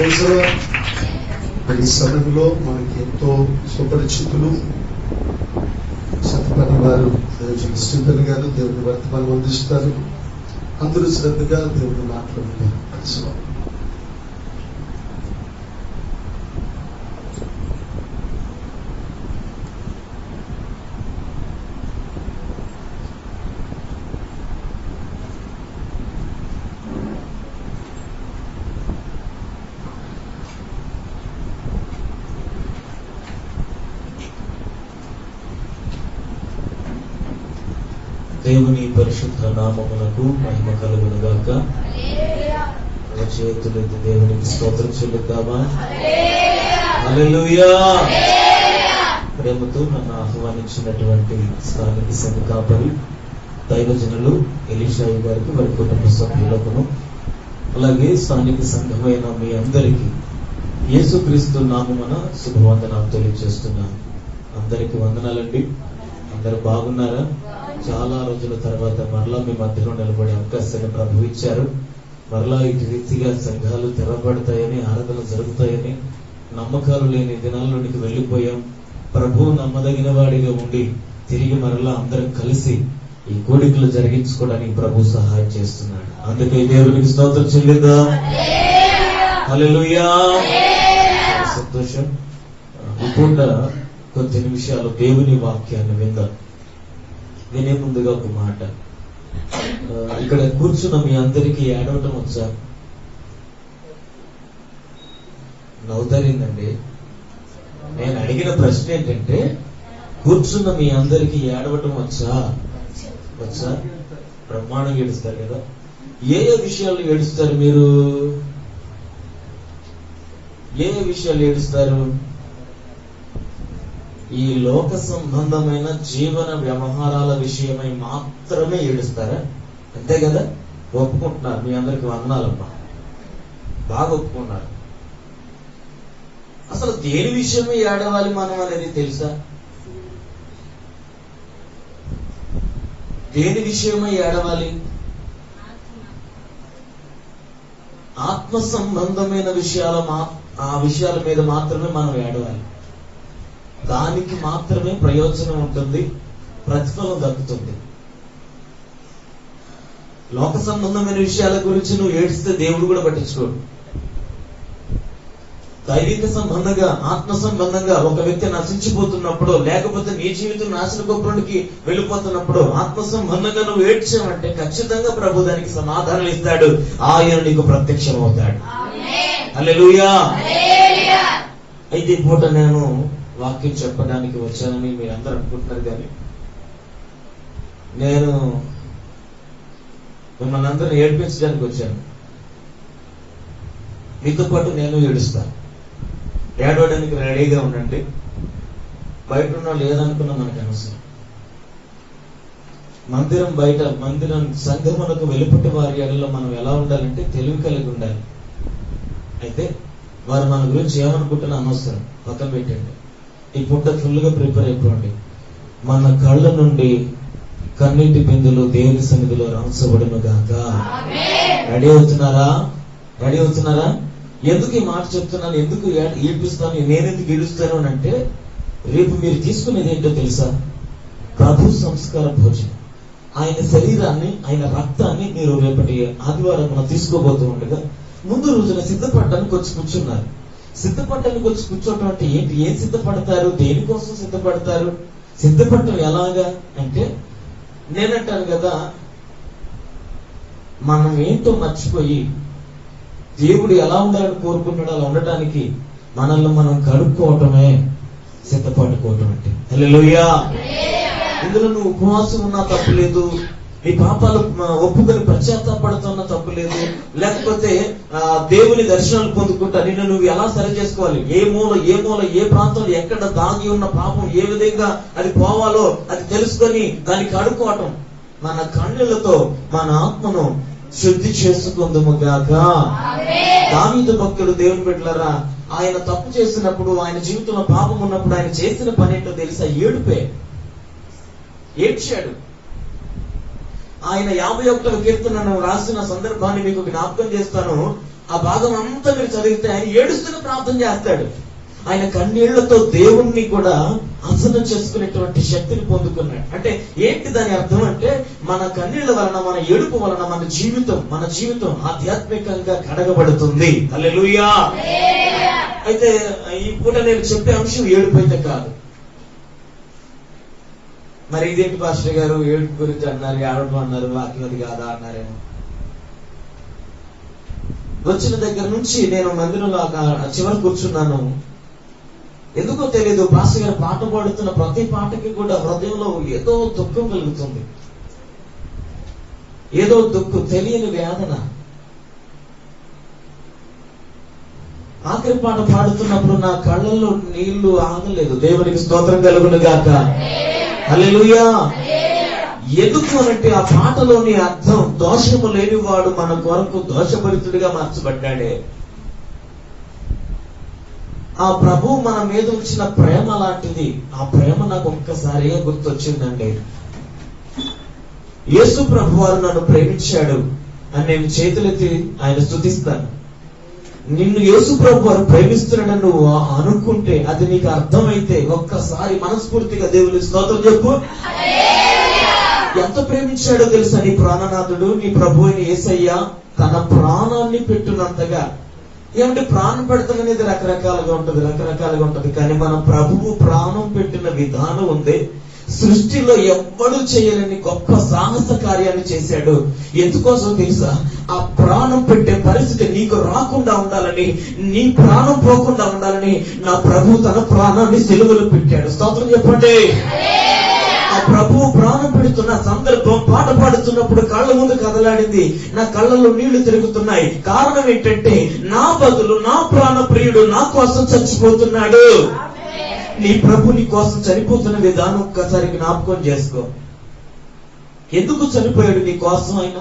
ఈ సమయంలో మనకి ఎంతో సుపరిచితులు సత్యపతి వారు శ్రీధర్ గారు దేవుని వర్తమానం అందిస్తారు. అందరూ శ్రద్ధగా దేవుని మాట్లాడుతారు. దేవుని పరిశుద్ధ నామమునకు మహిమ కలుగును గాక. చేతులెత్తి దేవునికి స్తోత్రం చెల్లిద్దామా? హల్లెలూయా. ప్రేమతో నన్ను ఆహ్వానించినటువంటి స్థానిక సంఘ కాపరి దైవజనులు ఎలీషాయి గారికి, వారి కుటుంబ సభ్యులకును, అలాగే స్థానిక సంఘమైన మీ అందరికీ యేసుక్రీస్తు నామమున శుభవందనాలు తెలియజేస్తున్నాను. అందరికి వందనాలండి. అందరు బాగున్నారా? చాలా రోజుల తర్వాత మరలా మీ మధ్యలో నిలబడే అవకాశాన్ని ప్రభు ఇచ్చారు. మరలా ఇటు రీతిగా సంఘాలు తెరవబడతాయని, ఆరాధన జరుగుతాయని, నమ్మకాలు లేని దినాల్లోనికి వెళ్ళిపోయాం. ప్రభు నమ్మదగిన వాడిగా ఉండి తిరిగి మరలా అందరం కలిసి ఈ కోడికలు జరిగించుకోవడానికి ప్రభు సహాయం చేస్తున్నాడు. అందుకే దేవునికి స్తోత్రం చెల్లిద్దాం. హల్లెలూయా. సంతోషం. ఇప్పుడు కొద్ది నిమిషాలు దేవుని వాక్యాన్ని విందాం. వినే ముందుగా ఒక మాట. ఇక్కడ కూర్చున్న మీ అందరికీ ఏడవటం వచ్చా? నవ్వుతారిందండి. నేను అడిగిన ప్రశ్న ఏంటంటే, కూర్చున్న మీ అందరికీ ఏడవటం వచ్చా? బ్రహ్మాండంగా ఏడుస్తారు కదా. ఏ ఏ విషయాలు ఏడుస్తారు మీరు? ఏ ఏ విషయాలు ఏడుస్తారు? ఈ లోక సంబంధమైన జీవన వ్యవహారాల విషయమై మాత్రమే ఏడుస్తారా? అంతే కదా? ఒప్పుకుంటున్నారు. మీ అందరికి వందనాలమ్మా, బాగా ఒప్పుకున్నారు. అసలు దేని విషయమే ఏడవాలి మనం అనేది తెలుసా? దేని విషయమై ఏడవాలి? ఆత్మ సంబంధమైన ఆ విషయాల మీద మాత్రమే మనం ఏడవాలి. దానికి మాత్రమే ప్రయోజనం ఉంటుంది, ప్రతిఫలం దక్కుతుంది. లోక సంబంధమైన విషయాల గురించి నువ్వు ఏడిస్తే దేవుడు కూడా పట్టించుకోడు. దైవిక సంబంధంగా, ఆత్మ సంబంధంగా ఒక వ్యక్తి నశించిపోతున్నప్పుడు, లేకపోతే నీ జీవితం నాశన గొప్పనికి వెళ్ళిపోతున్నప్పుడు ఆత్మ సంబంధంగా నువ్వు ఏడ్చావంటే ఖచ్చితంగా ప్రభు దానికి సమాధానం ఇస్తాడు. ఆయన నీకు ప్రత్యక్షం అవుతాడు. హల్లెలూయా. అయితే ఈ పూట నేను వాక్యం చెప్పడానికి వచ్చానని మీరు అందరూ అనుకుంటున్నారు, కానీ నేను మిమ్మల్ని అందరూ ఏడిపించడానికి వచ్చాను. మీతో పాటు నేను ఏడుస్తాను. ఏడవడానికి రెడీగా ఉండండి. బయట ఉన్న లేదనుకున్నా మనకు అనవసరం. మందిరం సంఘమునకు వెలుపటి వారి ఎడలో మనం ఎలా ఉండాలంటే తెలివి కలిగి ఉండాలి. అయితే వారు మన గురించి ఏమనుకుంటున్నా అనవసరం, పక్కన పెట్టండి. ఈ పూట ఫుల్గా ప్రిపేర్ అయిపోండి. మన కళ్ళ నుండి కన్నీటి బిందులు దేవుని సన్నిధిలో రాంచబడును గాక. రెడీ అవుతున్నారా? ఎందుకు ఈ మాట చెప్తున్నాను, ఎందుకు ఏడిపిస్తాను, నేనెందుకు ఏడుస్తాను అని అంటే, రేపు మీరు తీసుకునేది ఏంటో తెలుసా? ప్రభు సంస్కార భోజనం. ఆయన శరీరాన్ని, ఆయన రక్తాన్ని మీరు రేపటి ఆదివారం తీసుకోబోతూ ఉండగా ముందు రోజున సిద్ధపడడానికి వచ్చి కూర్చున్నారు. సిద్ధపడడానికి వచ్చి కూర్చోవటం అంటే ఏంటి? ఏం సిద్ధపడతారు? దేనికోసం సిద్ధపడతారు? సిద్ధపడటం ఎలాగా అంటే, నేనంటాను కదా, మనం ఏంటో మర్చిపోయి దేవుడు ఎలా ఉండాలని కోరుకుంటున్నాడో అలా ఉండటానికి మనల్ని మనం కడుక్కోవటమే సిద్ధపడుకోవటం అంటే. హల్లెలూయా. ఇందులో నువ్వు ఉపవాసం ఉన్నా తప్పు లేదు, నీ పాపాలు ఒప్పుకొని పశ్చాత్తాపడుతున్నా తప్పు లేదు, లేకపోతే దేవుని దర్శనాలు పొందుకుంటా నిన్ను నువ్వు ఎలా సరి చేసుకోవాలి, ఏ మూల ఏ ప్రాంతంలో ఎక్కడ దాగి ఉన్న పాపం ఏ విధంగా అది పోవాలో అది తెలుసుకొని దానికి అడుక్కోవటం. మన కన్నులతో మన ఆత్మను శుద్ధి చేసుకుందుము గాక. దావీదు భక్తుడు, దేవుని బిడ్డలారా, ఆయన తప్పు చేసినప్పుడు, ఆయన జీవితంలో పాపం ఉన్నప్పుడు ఆయన చేసిన పని ఏంటో తెలుసా? ఏడ్చాడు. ఆయన 51వ కీర్తనను రాసిన సందర్భాన్ని మీకు జ్ఞాపకం చేస్తాను. ఆ భాగం అంతా మీరు చదివితే ఆయన ఏడుస్తూనే ప్రార్థన చేస్తాడు. ఆయన కన్నీళ్లతో దేవుణ్ణి కూడా హసనం చేసుకునేటువంటి శక్తిని పొందుకున్నాడు. అంటే ఏంటి దాని అర్థం అంటే, మన కన్నీళ్ల వలన, మన ఏడుపు వలన మన జీవితం ఆధ్యాత్మికంగా కడగబడుతుంది. హల్లెలూయా. అయితే ఈ పూట నేను చెప్పే అంశం ఏడుపు అయితే కాదు. మరి ఇదేంటి పాస్టర్ గారు ఏడుపు గురించి అన్నారు, ఏడవడం అన్నారు, వాక్యం అది కాదా అన్నారేమో. వచ్చిన దగ్గర నుంచి నేను మందిరంలో చివరి కూర్చున్నాను. ఎందుకో తెలీదు, పాస్టర్ గారు పాట పాడుతున్న ప్రతి పాటకి కూడా హృదయంలో ఏదో దుఃఖం కలుగుతుంది, ఏదో తెలియని వేదన. ఆఖరి పాట పాడుతున్నప్పుడు నా కళ్ళల్లో నీళ్లు ఆగలేదు. దేవునికి స్తోత్రం కలుగును గాక. హల్లెలూయా. ఎందుకు అనంటే ఆ పాటలోని అర్థం, దోషము లేనివాడు మన కొరకు దోషభరితుడిగా మార్చబడ్డాడే. ఆ ప్రభు మన మీద ఉంచిన ప్రేమ లాంటిది. ఆ ప్రేమ నాకు ఒక్కసారిగా గుర్తొచ్చిందండి. యేసు ప్రభు వారు నన్ను ప్రేమించాడు అని నేను చేతులెత్తి ఆయన స్తుతిస్తాను. నిన్ను యేసు ప్రభు వారు ప్రేమిస్తున్నాడని నువ్వు అనుకుంటే, అది నీకు అర్థమైతే ఒక్కసారి మనస్ఫూర్తిగా దేవుని స్తోత్రం చెప్పు. ఎంత ప్రేమించాడో తెలుసా నీ ప్రాణనాథుడు, నీ ప్రభు అయిన యేసయ్య తన ప్రాణాన్ని పెట్టునంతగా. ఏమంటే ప్రాణం పెడతాం అనేది రకరకాలుగా ఉంటది, కానీ మన ప్రభువు ప్రాణం పెట్టిన విధానం ఉంది. సృష్టిలో ఎవ్వడూ చేయలేని గొప్ప సాహస కార్యాన్ని చేశాడు. ఎందుకోసం తెలుసా? ఆ ప్రాణం పెట్టే పరిస్థితి నీకు రాకుండా ఉండాలని, నీ ప్రాణం పోకుండా ఉండాలని నా ప్రభు తన ప్రాణాన్ని సిలువలో పెట్టాడు. స్తోత్రం చెప్పండి. ఆ ప్రభువు ప్రాణం పెడుతున్న సందర్భం, పాట పాడుతున్నప్పుడు కళ్ళ ముందు కదలాడింది, నా కళ్ళలో నీళ్లు తిరుగుతున్నాయి. కారణం ఏంటంటే, నా బదులు నా ప్రాణ ప్రియుడు నా కోసం చచ్చిపోతున్నాడు. నీ ప్రభు నీ కోసం చనిపోతున్న విధానం ఒక్కసారి జ్ఞాపకం చేసుకో. ఎందుకు చనిపోయాడు నీ కోసం? ఆయన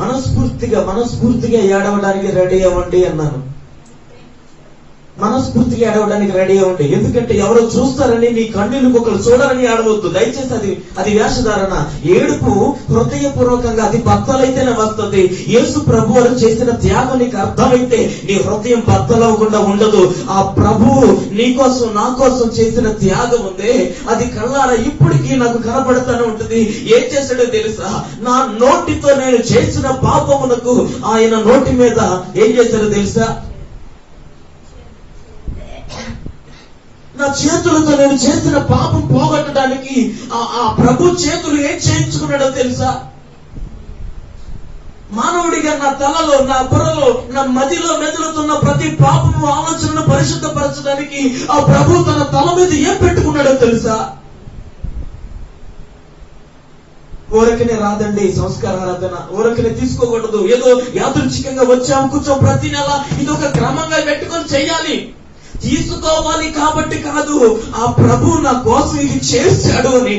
మనస్ఫూర్తిగా ఏడవడానికి రెడీ అవ్వండి అన్నాను. మనస్ఫూర్తిగా ఏడవడానికి రెడీ అవ్వండి. ఎందుకంటే ఎవరో చూస్తారని, నీ కన్నీళ్లకు ఒకరు చూడాలని ఏడవద్దు. దయచేసి అది వేషధారణ. ఏడుపు హృదయపూర్వకంగా, అది బద్దలైతేనే వస్తుంది. యేసు ప్రభు వారు చేసిన త్యాగం నీకు అర్థమైతే నీ హృదయం బద్దలవకుండా ఉండదు. ఆ ప్రభువు నీకోసం నా కోసం చేసిన త్యాగం ఉంది, అది కళ్ళారా ఇప్పటికీ నాకు కనబడుతూనే ఉంటుంది. ఏం చేశాడో తెలుసా? నా నోటితో నేను చేసిన పాపమునకు ఆయన నోటి మీద ఏం చేశాడో తెలుసా? నా చేతులతో నేను చేసిన పాపం పోగొట్టడానికి ఆ ప్రభు చేతులు ఏం చేయించుకున్నాడో తెలుసా? మానవుడిగా నా తలలో, నా బుర్రలో, నా మదిలో మెదులుతున్న ప్రతి పాపము ఆలోచనను పరిశుద్ధపరచడానికి ఆ ప్రభు తన తల మీద ఏం పెట్టుకున్నాడో తెలుసా? ఊరకనే రాదండి సంస్కార ఆరాధన, ఊరకనే తీసుకోకూడదు. ఏదో యాదృచ్ఛికంగా వచ్చాము కూర్చోం, ప్రతి నెల ఇది ఒక క్రమంగా పెట్టుకొని చెయ్యాలి. తీసుకోవాలి కాబట్టి కాదు, ఆ ప్రభు నా కోసం ఇది చేశాడు అని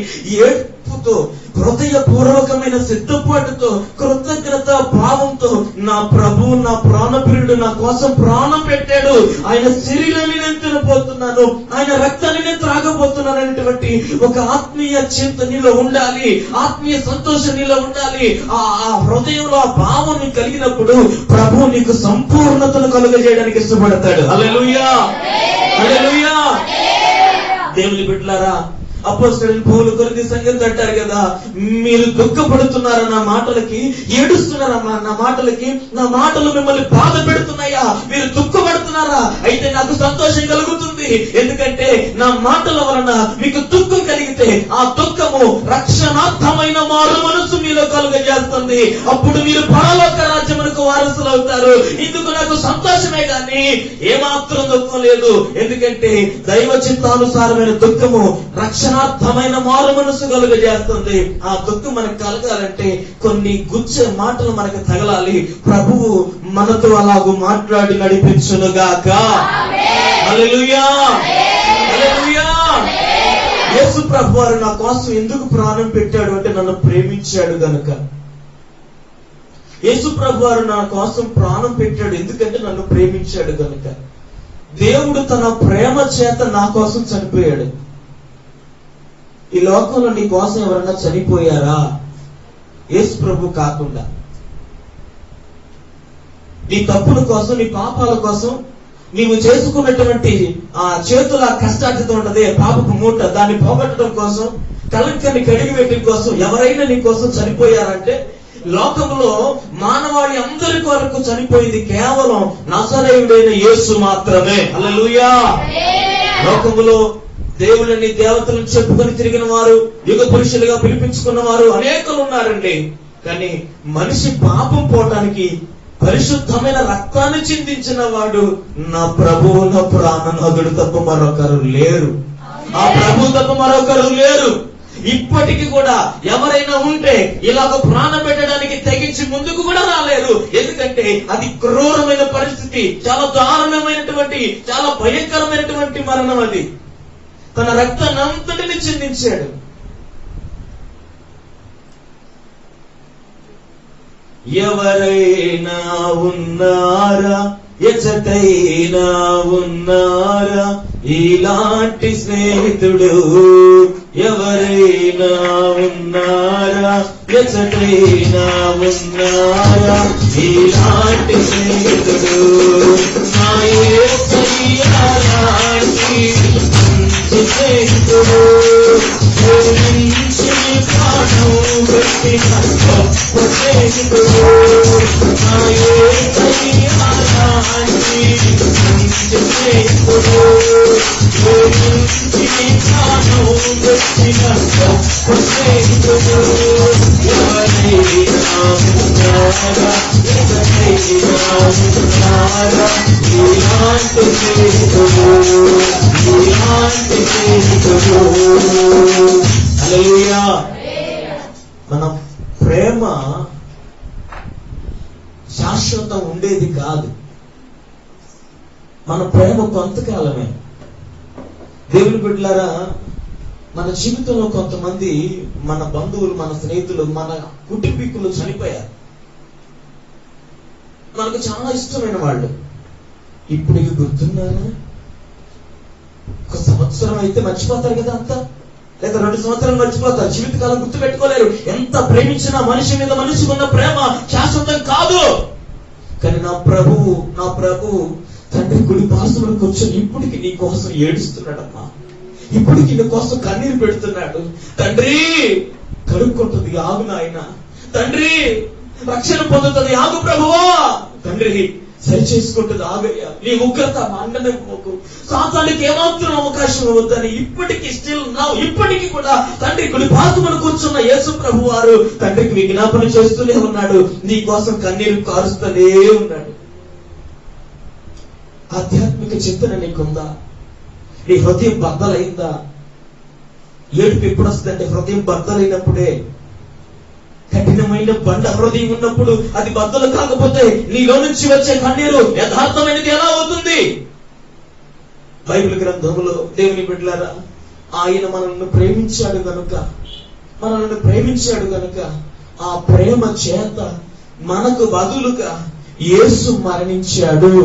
ఏడుపుతో, హృదయపూర్వకమైన సిద్ధపాటుతో, కృతజ్ఞత భావంతో, నా ప్రభు నా ప్రాణప్రియుడు నా కోసం ప్రాణం పెట్టాడు, ఆయన శరీరాన్ని నేను తినబోతున్నాను, ఆయన రక్తాన్ని నేను త్రాగబోతున్నాను అనేటువంటి ఒక ఆత్మీయ చింత నీలో ఉండాలి, ఆత్మీయ సంతోషం నీలో ఉండాలి. ఆ హృదయంలో ఆ భావం నీకు కలిగినప్పుడు ప్రభు నీకు సంపూర్ణతను కలుగజేయడానికి ఇష్టపడతాడు. హల్లెలూయా, హల్లెలూయా. దేవుని బిడ్డలారా, అపోస్తలులు పౌలు కొరింథీ సంఘంతో అంటారు కదా, మీరు దుఃఖపడుతున్నారా నా మాటలకి, ఏడుస్తున్నారా నా మాటలకి, నా మాటలు మిమ్మల్ని బాధ పెడుతున్నాయా, మీరు దుఃఖపడుతున్నారా? అయితే నాకు సంతోషం కలుగుతుంది. ఎందుకంటే నా మాటల వలన మీకు దుఃఖం కలిగితే ఆ దుఃఖము రక్షణార్థమైన మారు మనసు మీలో కలుగజేస్తుంది. అప్పుడు మీరు పరలోక రాజ్యమునకు వారసులు అవుతారు. ఇందుకు నాకు సంతోషమే గాని ఏమాత్రం దుఃఖం లేదు. ఎందుకంటే దైవ చిత్తానుసారమైన దుఃఖము రక్షణార్థమైన మారు మనసు కలుగజేస్తుంది. ఆ దుఃఖం మనకు కలగాలంటే కొన్ని గుచ్చే మాటలు మనకు తగలాలి. ప్రభువు మనతో అలాగూ మాట్లాడి నడిపించునుగాక. హల్లెలూయా, హల్లెలూయా. యేసు ప్రభు వారు నా కోసం ఎందుకు ప్రాణం పెట్టాడు అంటే, నన్ను ప్రేమించాడు గనుక. యేసు ప్రభు వారు నా కోసం ప్రాణం పెట్టాడు ఎందుకంటే నన్ను ప్రేమించాడు గనుక. దేవుడు తన ప్రేమ చేత నా కోసం చనిపోయాడు. ఈ లోకంలో నీ కోసం ఎవరన్నా చనిపోయారా? యేసు ప్రభు కాకుండా. నీ తప్పుల కోసం, నీ పాపాల కోసం, నీవు చేసుకున్నటువంటి ఆ చేతుల కష్టార్జితం ఉంటది, పాపపు మూట, దాన్ని పోగొట్టడం కోసం, కలంకాన్ని కడిగి పెట్టడం కోసం ఎవరైనా నీ కోసం చనిపోయారంటే, లోకంలో మానవాళి అందరి కొరకు చనిపోయింది కేవలం నజరేయుడైన యేసు మాత్రమే. హల్లెలూయా. లోకములో దేవుళ్ళని, దేవతలను చెప్పుకొని తిరిగిన వారు, యుగ పురుషులుగా పిలిపించుకున్న వారు అనేకులు ఉన్నారండి. కానీ మనిషి పాపం పోవటానికి పరిశుద్ధమైన రక్తాన్ని చిందించిన వాడు నా ప్రభువు, నా ప్రాణనాథుడు తప్ప మరొకరు లేరు. ఆ ప్రభు తప్ప మరొకరు లేరు. ఇప్పటికి కూడా ఎవరైనా ఉంటే ఇలాగ ప్రాణం పెట్టడానికి తెగించి ముందుకు కూడా రాలేరు. ఎందుకంటే అది క్రూరమైన పరిస్థితి, చాలా దారుణమైనటువంటి, చాలా భయంకరమైనటువంటి మరణం. అది తన రక్తాన్ని అంతటిని చిందించాడు. ఎవరైనా ఉన్నారా, ఎచటైనా ఉన్నారా ఇలాంటి స్నేహితుడు? ఎవరైనా ఉన్నారా, ఎచటైనా ఉన్నారా ఇలాంటి స్నేహితుడు? నా యేసయ్యా లాంటి మంచి స్నేహితుడు, ప్రాణం పెట్టిన గొప్ప స్నేహితుడు. నా యేసయ్యా లాంటి మంచి స్నేహితుడు, ప్రాణం పెట్టిన గొప్ప స్నేహితుడు. ఎవరైనా ఉన్నారా, ఎవరైనా ఉన్నారా ఇలాంటి స్నేహితుడు, ఇలాంటి స్నేహితుడు. హల్లెలూయా. మన ప్రేమ శాశ్వతం ఉండేది కాదు. మన ప్రేమ కొంతకాలమే. దేవుని బిడ్డలారా, మన జీవితంలో కొంతమంది మన బంధువులు, మన స్నేహితులు, మన కుటుంబీకులు చనిపోయారు. మనకు చాలా ఇష్టమైన వాళ్ళు. ఇప్పటికి గుర్తున్నారా? ఒక సంవత్సరం అయితే మర్చిపోతారు కదా అంతా, లేదా 2 సంవత్సరాలు మర్చిపోతారు, జీవితకాలం గుర్తు పెట్టుకోలేరు. ఎంత ప్రేమించినా మనిషి మీద మనిషికి ఉన్న ప్రేమ శాశ్వతం కాదు. కానీ నా ప్రభు తండ్రి కుడి పార్శ్వమున కూర్చొని ఇప్పటికి నీ కోసం ఏడుస్తున్నాడమ్మా, ఇప్పటికి నీ కోసం కన్నీరు పెడుతున్నాడు. తండ్రి కడుక్కుంటుంది, ఆగు నాయన. తండ్రి రక్షణ పొందుతుంది, ఆగు ప్రభువా. తండ్రి సరి చేసుకుంటుంది, ఆగయ్యా. నీ ఉగ్రత మండనే పోకు, సాతానికి ఏమాత్రం అవకాశం ఇవ్వద్దని ఇప్పటికీ కూడా తండ్రి కుడి పార్శ్వమున కూర్చున్న యేసు ప్రభు వారు తండ్రికి విజ్ఞాపన చేస్తూనే ఉన్నాడు, నీ కోసం కన్నీరు కారుస్తూనే ఉన్నాడు. ఆధ్యాత్మిక చింతన నీకుందా? నీ హృదయం బద్దలైందా? ఏడుపు ఎప్పుడు వస్తుందంటే హృదయం బద్దలైనప్పుడే. కఠినమైన బండ హృదయం ఉన్నప్పుడు అది బద్దలు కాకపోతే నీలో నుంచి వచ్చే కన్నీరు యథార్థమైనది ఎలా అవుతుంది? బైబిల్ గ్రంథంలో దేవుని బిడ్డలారా, ఆయన మనల్ని ప్రేమించాడు గనుక ఆ ప్రేమ చేత మనకు బదులుగా యేసు మరణించాడు.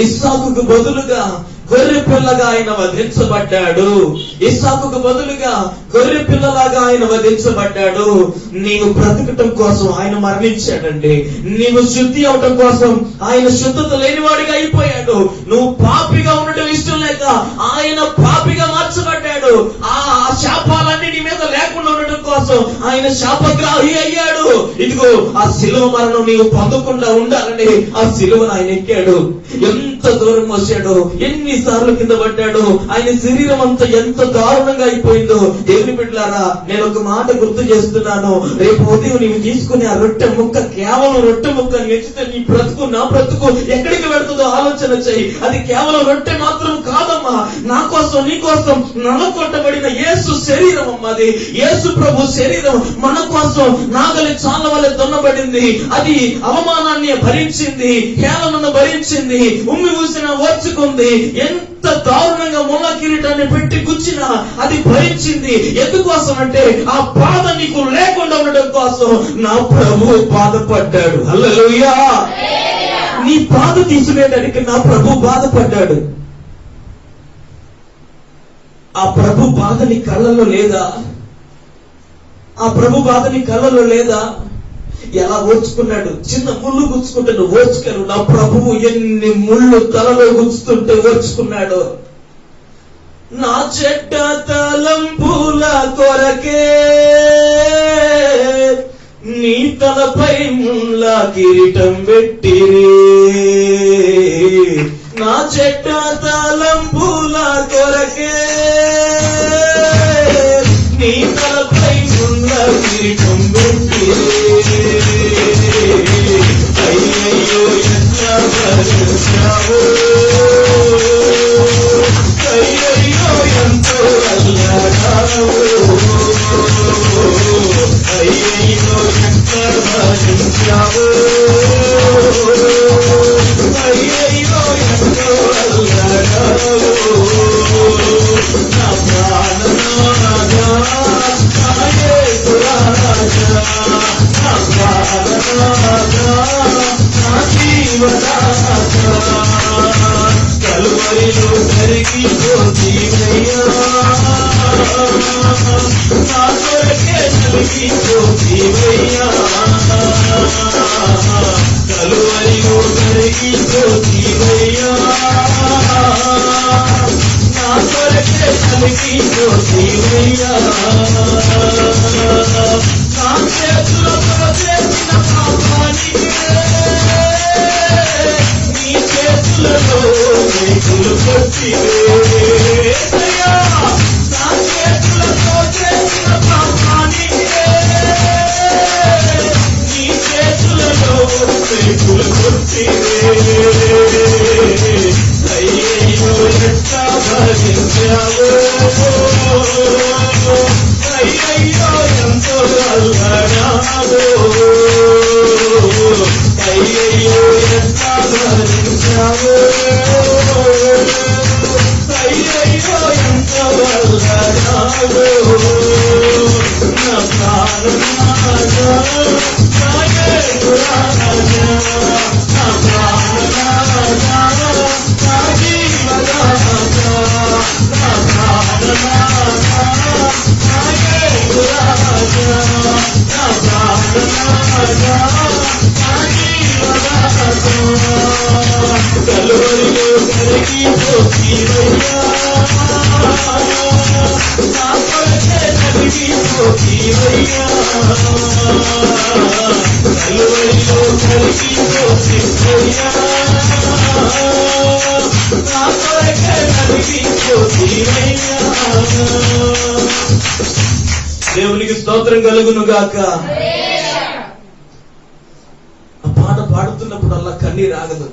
ఇస్సాకుకు బదులుగా గొర్రె పిల్లగా ఆయన వధించబడ్డాడు. ఇస్సాకుకు బదులుగా గొర్రె పిల్లలాగా ఆయన వధించబడ్డాడు. నీవు బ్రతకటం కోసం ఆయన మరణించాడండి. నీవు శుద్ధి అవటం కోసం ఆయన శుద్ధత లేనివాడిగా అయిపోయాడు. నువ్వు పాపిగా ఉండటం ఇష్టం లేక ఆయన పాపిగా మార్చబడ్డాడు. ఆ శాపాలన్నీ నీ మీద లేకుండా ఉండటం కోసం ఆయన శాపగ్రాహి అయ్యాడు. ఇదిగో ఆ శిలువ మరణం నీవు పొందకుండా ఉండాలని ఆ శిలువను ఆయన ఎక్కాడు. ఎంత దూరం వచ్చాడో, ఎన్నిసార్లు కింద పడ్డాడో, ఆయన శరీరం అంతా ఎంత దారుణంగా అయిపోయిందో. దేవుని బిడ్డలారా, నేను ఒక మాట గుర్తు చేస్తున్నాను. రేపు ఉదయం నీవు తీసుకునే ఆ రొట్టె ముక్క, కేవలం రొట్టె ముక్క ఎచ్చితే నీ బ్రతుకు, నా బ్రతుకు ఎక్కడికి వెళ్తుందో ఆలోచన చెయ్యి. అది కేవలం రొట్టె మాత్రం కాదమ్మా, నా కోసం నీ కోసం నలకొట్టబడిన యేసు శరీరం అమ్మా. అది యేసు ప్రభు శరీరం మన కోసం నాగలి చాల వల్ల దున్నబడింది. అది అవమానాన్ని భరించింది, హేళనను భరించింది, ఉమ్మి ఊసిన ఓర్చుకుంది. ఎంత దారుణంగా ముళ్ళ కిరీటాన్ని పెట్టి గుచ్చినా అది భరించింది. ఎందుకోసం అంటే ఆ బాధ నీకు లేకుండా ఉండడం కోసం నా ప్రభు బాధపడ్డాడు. హల్లెలూయా. నీ బాధ తీసుకునేటానికి నా ప్రభు బాధపడ్డాడు. ఆ ప్రభు బాధ నీ కళ్ళలో లేదా? ఆ ప్రభు బాధ నీ కళ్ళలో లేదా? ఎలా ఓర్చుకున్నాడు. చిన్న ముళ్ళు గుచ్చుకుంటే నువ్వు ఓర్చుకోను. నా ప్రభువు ఎన్ని ముళ్ళు తలలో గుచ్చుతుంటే ఓర్చుకున్నాడు. నా చెడ్డ తలంపుల కొరకే నీ తలపై ముళ్ళ కిరీటం పెట్టిరి. నా చెడ్డ తలంపుల కొరకే నీ తలపై ముళ్ళ కిరీటం పెట్టిరి. అయ్యయ్యో ఎట్లా భరించావు, అయ్యయ్యో ఎంతో అల్లాడావు, అయ్యయ్యో ఎట్లా భరించావు, అయ్యయ్యో ఎంతో అల్లాడావు. నా ప్రాణనాథా నా యేసు రాజా, నా ప్రాణనాథా నా జీవనాథా, కలువరిలో కరిగిపోతీవయ్యా, నా కొరకే నలిగిపోతీవయ్యా, కలువరిలో కరిగిపోతీవయ్యా, నా కొరకే నలిగిపోతీవయ్యా. నా చేతులతో చేసిన పాపానికే నీ చేతులలో మేకులు కొట్టివేయ్యా, నా చేతులతో చేసిన పాపానికే నీ చేతులలో మేకులు కొట్టివే. అయ్యయ్యో ఎట్లా భరించావు, అయ్యయ్యో ఎంతో అల్లాడావు, అయ్యయ్యో ఎట్లా భరించావు, అయ్యయ్యో ఎంతో అల్లాడావు. నా ప్రాణనాథా నా యేసు రాజా, నా ప్రాణనాథా నా జీవనాథా, నా ప్రాణనాథా నా యేసు రాజా, నా ప్రాణనాథా నా జీవనాథా, కలువరిలో కరిగిపోతీవయ్యా, నా కొరకే నలిగిపోతీవయ్యా, కలువరిలో కరిగిపోతీవయ్యా, నా కొరకే నలిగిపోతీవయ్యా. దేవునికి స్తోత్రం కలుగును గాక. ఆ పాట పాడుతున్నప్పుడల్లా కన్నీరు ఆగదు.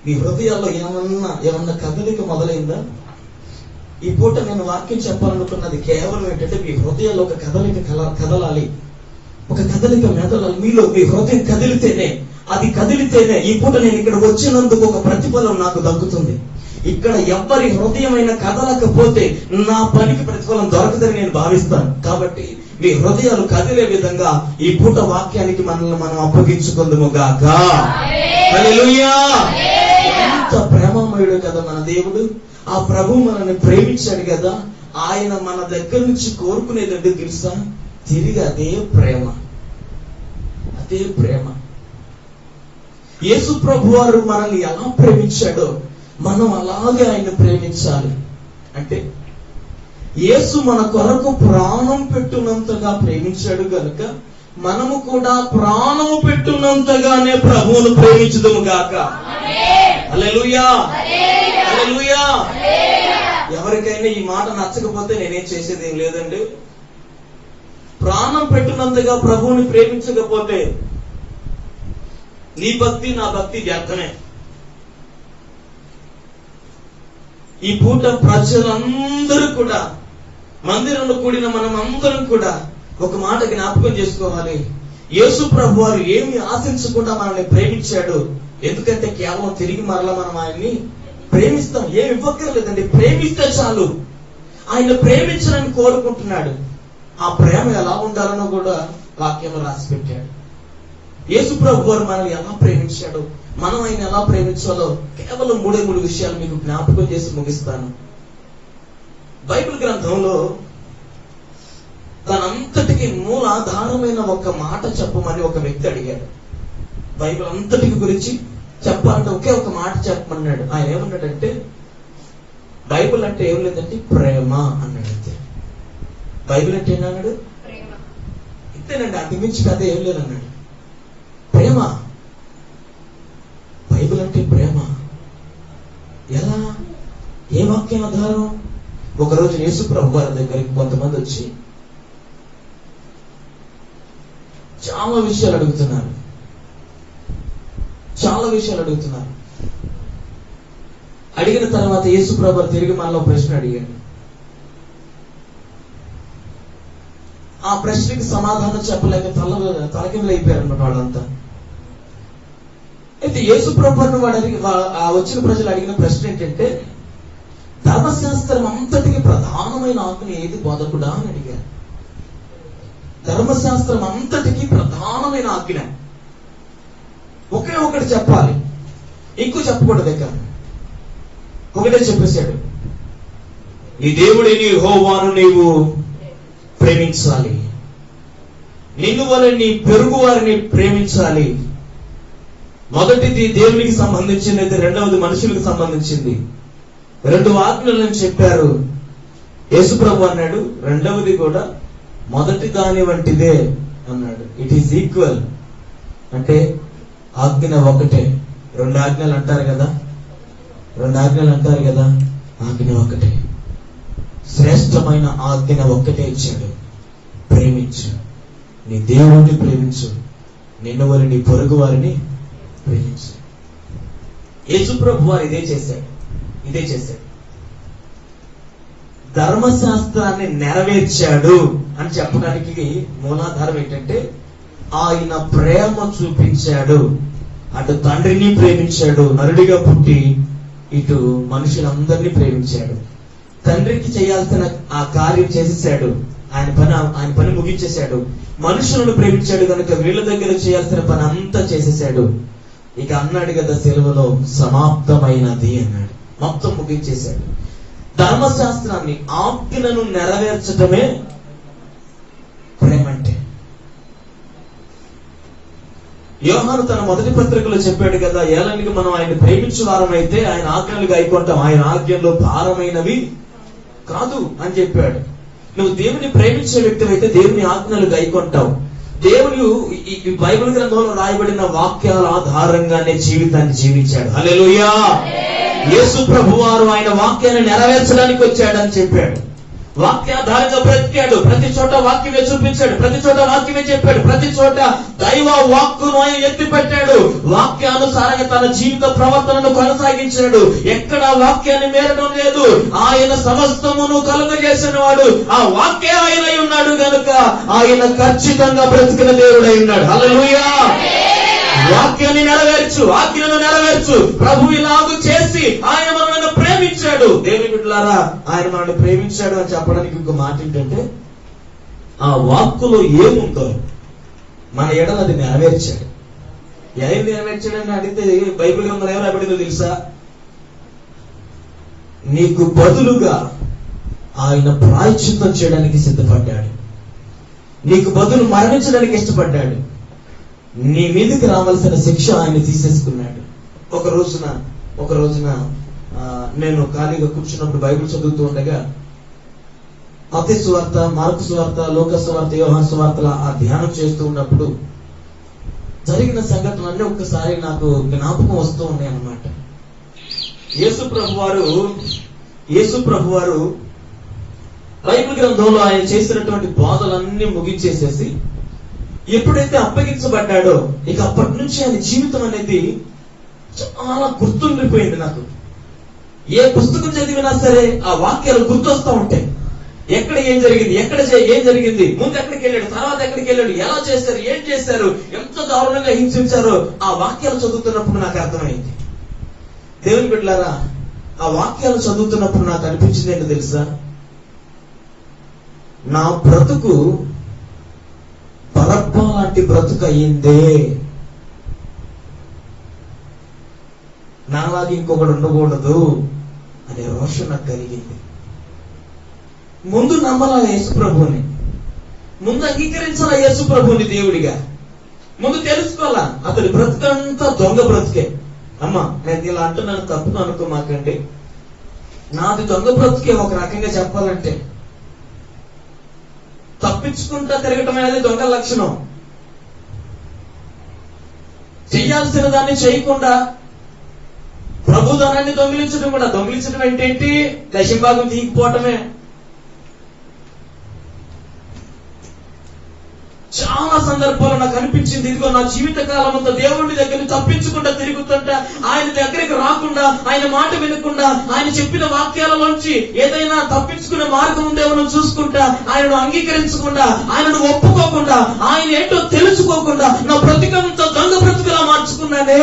మీ హృదయాల్లో ఏమన్నా కదలిక మొదలైందా? ఈ పూట నేను వాక్యం చెప్పాలనుకున్నది కేవలం ఏంటంటే మీ హృదయాల్లో ఒక కదలిక కదలాలి, ఒక కదలిక మెదలాలి. మీలో మీ హృదయం కదిలితేనే ఈ పూట నేను ఇక్కడ వచ్చినందుకు ఒక ప్రతిఫలం నాకు దక్కుతుంది. ఇక్కడ ఎవరి హృదయమైన కదలకపోతే నా పనికి ప్రతిఫలం దొరకదని నేను భావిస్తాను. కాబట్టి మీ హృదయాలు కదిలే విధంగా ఈ పూట వాక్యానికి మనల్ని మనం అప్పగించుకుందుము గాక. హల్లెలూయా. ఎంత ప్రేమమయుడు కదా మన దేవుడు. ఆ ప్రభు మనల్ని ప్రేమించాడు కదా. ఆయన మన దగ్గర నుంచి కోరుకునేదంటే తెలుసా, తిరిగి అదే ప్రేమ. యేసు ప్రభు వారు మనల్ని ఎలా ప్రేమించాడో మనం అలాగే ఆయన ప్రేమించాలి. అంటే యేసు మన కొరకు ప్రాణం పెట్టునంతగా ప్రేమించాడు గనుక మనము కూడా ప్రాణము పెట్టునంతగానే ప్రభువును ప్రేమించుదుము గాక. హల్లెలూయా, హల్లెలూయా. ఎవరికైనా ఈ మాట నచ్చకపోతే నేనేం చేసేది ఏం లేదండి. ప్రాణం పెట్టినంతగా ప్రభువుని ప్రేమించకపోతే నీ భక్తి నా భక్తి వ్యర్థమే. ఈ పూట ప్రజలందరూ కూడా, మందిరంలో కూడిన మనం అందరం కూడా ఒక మాట జ్ఞాపకం చేసుకోవాలి. యేసు ప్రభు వారు ఏమి ఆశించకుండా మనల్ని ప్రేమించాడు. ఎందుకంటే కేవలం తిరిగి మరలా మనం ఆయన్ని ప్రేమిస్తాం. ఏమి ఇవ్వక్కర్లేదండి, ప్రేమిస్తే చాలు. ఆయన ప్రేమించాలని కోరుకుంటున్నాడు. ఆ ప్రేమ ఎలా ఉండాలనో కూడా వాక్యంలో రాసి పెట్టాడు. యేసు ప్రభు వారు మనల్ని ఎలా ప్రేమించాడు, మనం ఆయన ఎలా ప్రేమించాలో కేవలం 3 విషయాలు మీకు జ్ఞాపకం చేసి ముగిస్తాను. బైబిల్ గ్రంథంలో దానికి మూలాధారమైన ఒక మాట చెప్పమని ఒక వ్యక్తి అడిగాడు. బైబిల్ అంతటికి గురించి చెప్పాలంటే ఒకే ఒక మాట చెప్పమన్నాడు. ఆయన ఏమన్నాడంటే, బైబిల్ అంటే ఏం లేదంటే ప్రేమ అన్నాడు. అంతే. బైబిల్ అంటే ఏమన్నాడు? ఇంతేనండి, అంతకుమించి పెద్ద ఏం లేదన్నాడు. ప్రేమ. బైబిల్ అంటే ప్రేమ. ఎలా? ఏ వాక్యం ఆధారం? ఒకరోజు యేసు ప్రభు వారి దగ్గరికి కొంతమంది వచ్చి చాలా విషయాలు అడుగుతున్నారు. అడిగిన తర్వాత యేసు ప్రభు తిరిగి మనలో ప్రశ్న అడిగాడు. ఆ ప్రశ్నకి సమాధానం చెప్పలేక తలకిందులైపోయారు అన్నమాట వాళ్ళంతా. అయితే యేసు ప్రభువును వచ్చిన ప్రజలు అడిగిన ప్రశ్న ఏంటంటే, ధర్మశాస్త్రం అంతటికి ప్రధానమైన ఆజ్ఞ ఏది బోధకుడా అని అడిగారు. ధర్మశాస్త్రం అంతటికి ప్రధానమైన ఆజ్ఞ ఒకే ఒకటి చెప్పాలి, ఇంకో చెప్పకూడదు. ఒకటే చెప్పేశాడు, నీ దేవుడైన యెహోవాను నీవు ప్రేమించాలి, నిన్ను వలె నీ పొరుగు వారిని ప్రేమించాలి. మొదటిది దేవునికి సంబంధించింది, రెండవది మనుషులకు సంబంధించింది. 2 ఆజ్ఞలను చెప్పారు. యేసుప్రభు అన్నాడు, రెండవది కూడా మొదటి దాని వంటిదే అన్నాడు. It is equal. అంటే ఆజ్ఞ ఒకటే. 2 ఆజ్ఞలు అంటారు కదా, ఆజ్ఞ ఒకటే. శ్రేష్టమైన ఆజ్ఞ ఒక్కటే ఇచ్చాడు, ప్రేమించు, నీ దేవుణ్ణి ప్రేమించు, నిన్ను వారి నీ పొరుగు వారిని ప్రేమించు. యేసుప్రభు వారు ఇదే చేశాడు. ధర్మశాస్త్రాన్ని నెరవేర్చాడు అని చెప్పడానికి మూలాధారం ఏంటంటే, ఆయన ప్రేమ చూపించాడు. అటు తండ్రిని ప్రేమించాడు, నరుడిగా పుట్టి ఇటు మనుషులందరినీ ప్రేమించాడు. తండ్రికి చేయాల్సిన ఆ కార్యం చేసేసాడు, ఆయన పని ముగించేశాడు. మనుషులను ప్రేమించాడు కనుక వీళ్ళ దగ్గర చేయాల్సిన పని అంతా చేసేసాడు. ఇక అన్నాడు కదా సెలవులో, సమాప్తమైనది అన్నాడు. మొత్తం ముగించేశాడు. ధర్మశాస్త్రాన్ని, ఆజ్ఞలను నెరవేర్చడమే ప్రేమ అంటే. యోహాను తన మొదటి పత్రికలో చెప్పాడు కదా, ఏలానికి మనం ఆయన ప్రేమించు వారమైతే ఆయన ఆజ్ఞలు గైకొంటాం, ఆయన ఆజ్ఞల్లో భారమైనవి కాదు అని చెప్పాడు. నువ్వు దేవుని ప్రేమించే వ్యక్తి అయితే దేవుని ఆజ్ఞలు గైకొంటావు. దేవుడు ఈ బైబిల్ గ్రంథంలో రాయబడిన వాక్యాల ఆధారంగానే జీవితాన్ని జీవించాడు. హల్లెలూయా. యేసు ప్రభువారు ఆయన వాక్యాన్ని నెరవేర్చడానికి వచ్చాడని చెప్పాడు. వాక్యాధారంగా బ్రతికాడు. ప్రతి చోట వాక్యమే చూపించాడు, ప్రతి చోట వాక్యమే చెప్పాడు, ప్రతి చోట దైవ వాక్కును ఆయన ఎత్తి పెట్టాడు. వాక్యానుసారంగా తన జీవిత ప్రవర్తనను కొనసాగించాడు. ఎక్కడ వాక్యాన్ని మేరడం లేదు. ఆయన సమస్తమును కలుగజేసిన వాడు, ఆ వాక్య ఆయన అయి ఉన్నాడు గనుక ఆయన ఖచ్చితంగా బ్రతికిన దేవుడు అయి ఉన్నాడు. హల్లెలూయా. వాక్యాన్ని నెరవేర్చు, ఆజ్ఞను నెరవేర్చు. ప్రభు ఇలాగూ చేసి ఆయన మనల్ని ప్రేమించాడు. దేవుని బిడ్డలారా, ఆయన మనల్ని ప్రేమించాడు అని చెప్పడానికి ఇంకో మాట ఏంటంటే, ఆ వాక్కులో ఏముందో మన ఎడల అది నెరవేర్చాడు. ఏం నెరవేర్చాడని అడిగితే బైబిల్ గ్రంథంలో ఏం రాయబడిందో తెలుసా? నీకు బదులుగా ఆయన ప్రాయశ్చిత్తం చేయడానికి సిద్ధపడ్డాడు. నీకు బదులు మరణించడానికి ఇష్టపడ్డాడు. నీ మీదకి రావాల్సిన శిక్ష ఆయన తీసేసుకున్నాడు. ఒక రోజున నేను ఖాళీగా కూర్చున్నప్పుడు బైబిల్ చదువుతూ ఉండగా మత్తయి సువార్త, మార్కు సువార్త, లూకా సువార్త, యోహాను సువార్తల ఆ ధ్యానం చేస్తూ ఉన్నప్పుడు జరిగిన సంఘటనలన్నీ ఒక్కసారి నాకు జ్ఞాపకం వస్తూ ఉన్నాయి అన్నమాట. యేసు ప్రభు వారు బైబిల్ గ్రంథంలో ఆయన చేసినటువంటి బోధలన్నీ ముగించేసేసి ఎప్పుడైతే అప్పగించబడ్డాడో ఇక అప్పటి నుంచి ఆయన జీవితం అనేది చాలా గుర్తుండిపోయింది నాకు. ఏ పుస్తకం చదివినా సరే ఆ వాక్యాలు గుర్తొస్తూ ఉంటాయి. ఎక్కడ ఏం జరిగింది, ఏం జరిగింది, ముందు ఎక్కడికి వెళ్ళాడు, తర్వాత ఎక్కడికి వెళ్ళాడు, ఎలా చేశారు, ఏం చేశారు, ఎంత దారుణంగా హింసించారో ఆ వాక్యాలు చదువుతున్నప్పుడు నాకు అర్థమైంది. దేవుని బిడ్డలారా, ఆ వాక్యాలు చదువుతున్నప్పుడు నాకు అనిపించింది ఏంటో తెలుసా? నా బ్రతుకు బరబ్బా లాంటి బ్రతుకు అయ్యిందే, నాలాగే ఇంకొకటి ఉండకూడదు అనే రోషం నాకు కలిగింది. ముందు నమ్మలా యేసు ప్రభుని, ముందు అంగీకరించాలా యేసు ప్రభుని దేవుడిగా, ముందు తెలుసుకోవాలా. అతడి బ్రతుకంతా దొంగ బ్రతుకే. అమ్మా నేను ఇలా అంటున్నాను, తప్పును అనుకోమాకండి. నాది దొంగ బ్రతుకే. ఒక రకంగా చెప్పాలంటే తప్పించుకుంటా తిరగటం అనేది దొంగ లక్షణం. చెయ్యాల్సిన దాన్ని చేయకుండా ప్రభు ధనాన్ని దొంగిలించడం కూడా. దొంగిలించడం ఏంటేంటి? దశభాగం తీగిపోవటమే. చాలా సందర్భాల్లో నాకు అనిపించింది, ఇదిగో నా జీవిత కాలం అంతా దేవుడి దగ్గర తప్పించుకుంటా తిరుగుతుంటా, ఆయన దగ్గరికి రాకుండా, ఆయన మాట వినకుండా, ఆయన చెప్పిన వాక్యాలలోంచి ఏదైనా తప్పించుకునే మార్గం ఉందేమో చూసుకుంటా, ఆయనను అంగీకరించకుండా, ఆయనను ఒప్పుకోకుండా, ఆయన ఏంటో తెలుసుకోకుండా నా బ్రతికంతా దొంగ బ్రతుకులా మార్చుకున్నానే.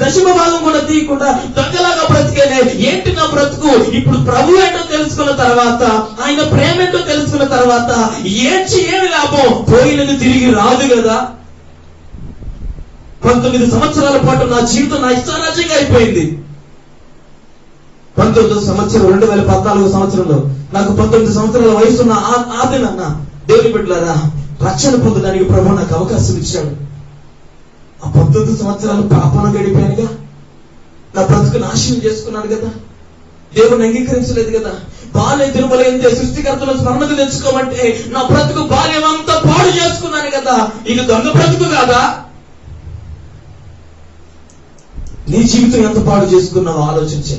దశమ భాగం కూడా తీయకుండా దొంగలాగా బ్రతికేనే. ఏంటి నా బ్రతుకు? ఇప్పుడు ప్రభు ఏంటో తెలుసుకున్న తర్వాత, ఆయన ప్రేమ ఏంటో తెలుసుకున్న తర్వాత ఏమి లాభం? పోయినది తిరిగి రాదు కదా. 19 సంవత్సరాల పాటు నా జీవితం నా ఇష్టారాజ్యంగా అయిపోయింది. 19 సంవత్సరం 2014 సంవత్సరంలో నాకు 19 సంవత్సరాల వయసున్న ఆదినన్న దేవుని బిడ్డలారా, రక్షణ పొందడానికి ప్రభు నాకు అవకాశం ఇచ్చాడు. ఆ 19 సంవత్సరాలు పాపను గడిపానుగా. నా బ్రతుకు నాశనం చేసుకున్నాను కదా. దేవుని అంగీకరించలేదు కదా. బాల్య తిరుమలైందే సృష్టికర్తలు స్మరణకు తెచ్చుకోమంటే నా బ్రతుకు బాల్యం అంతా పాడు చేసుకున్నాను కదా. ఇది దొంగ బ్రతుకు కాదా? నీ జీవితం ఎంత పాడు చేసుకున్నావో ఆలోచించే.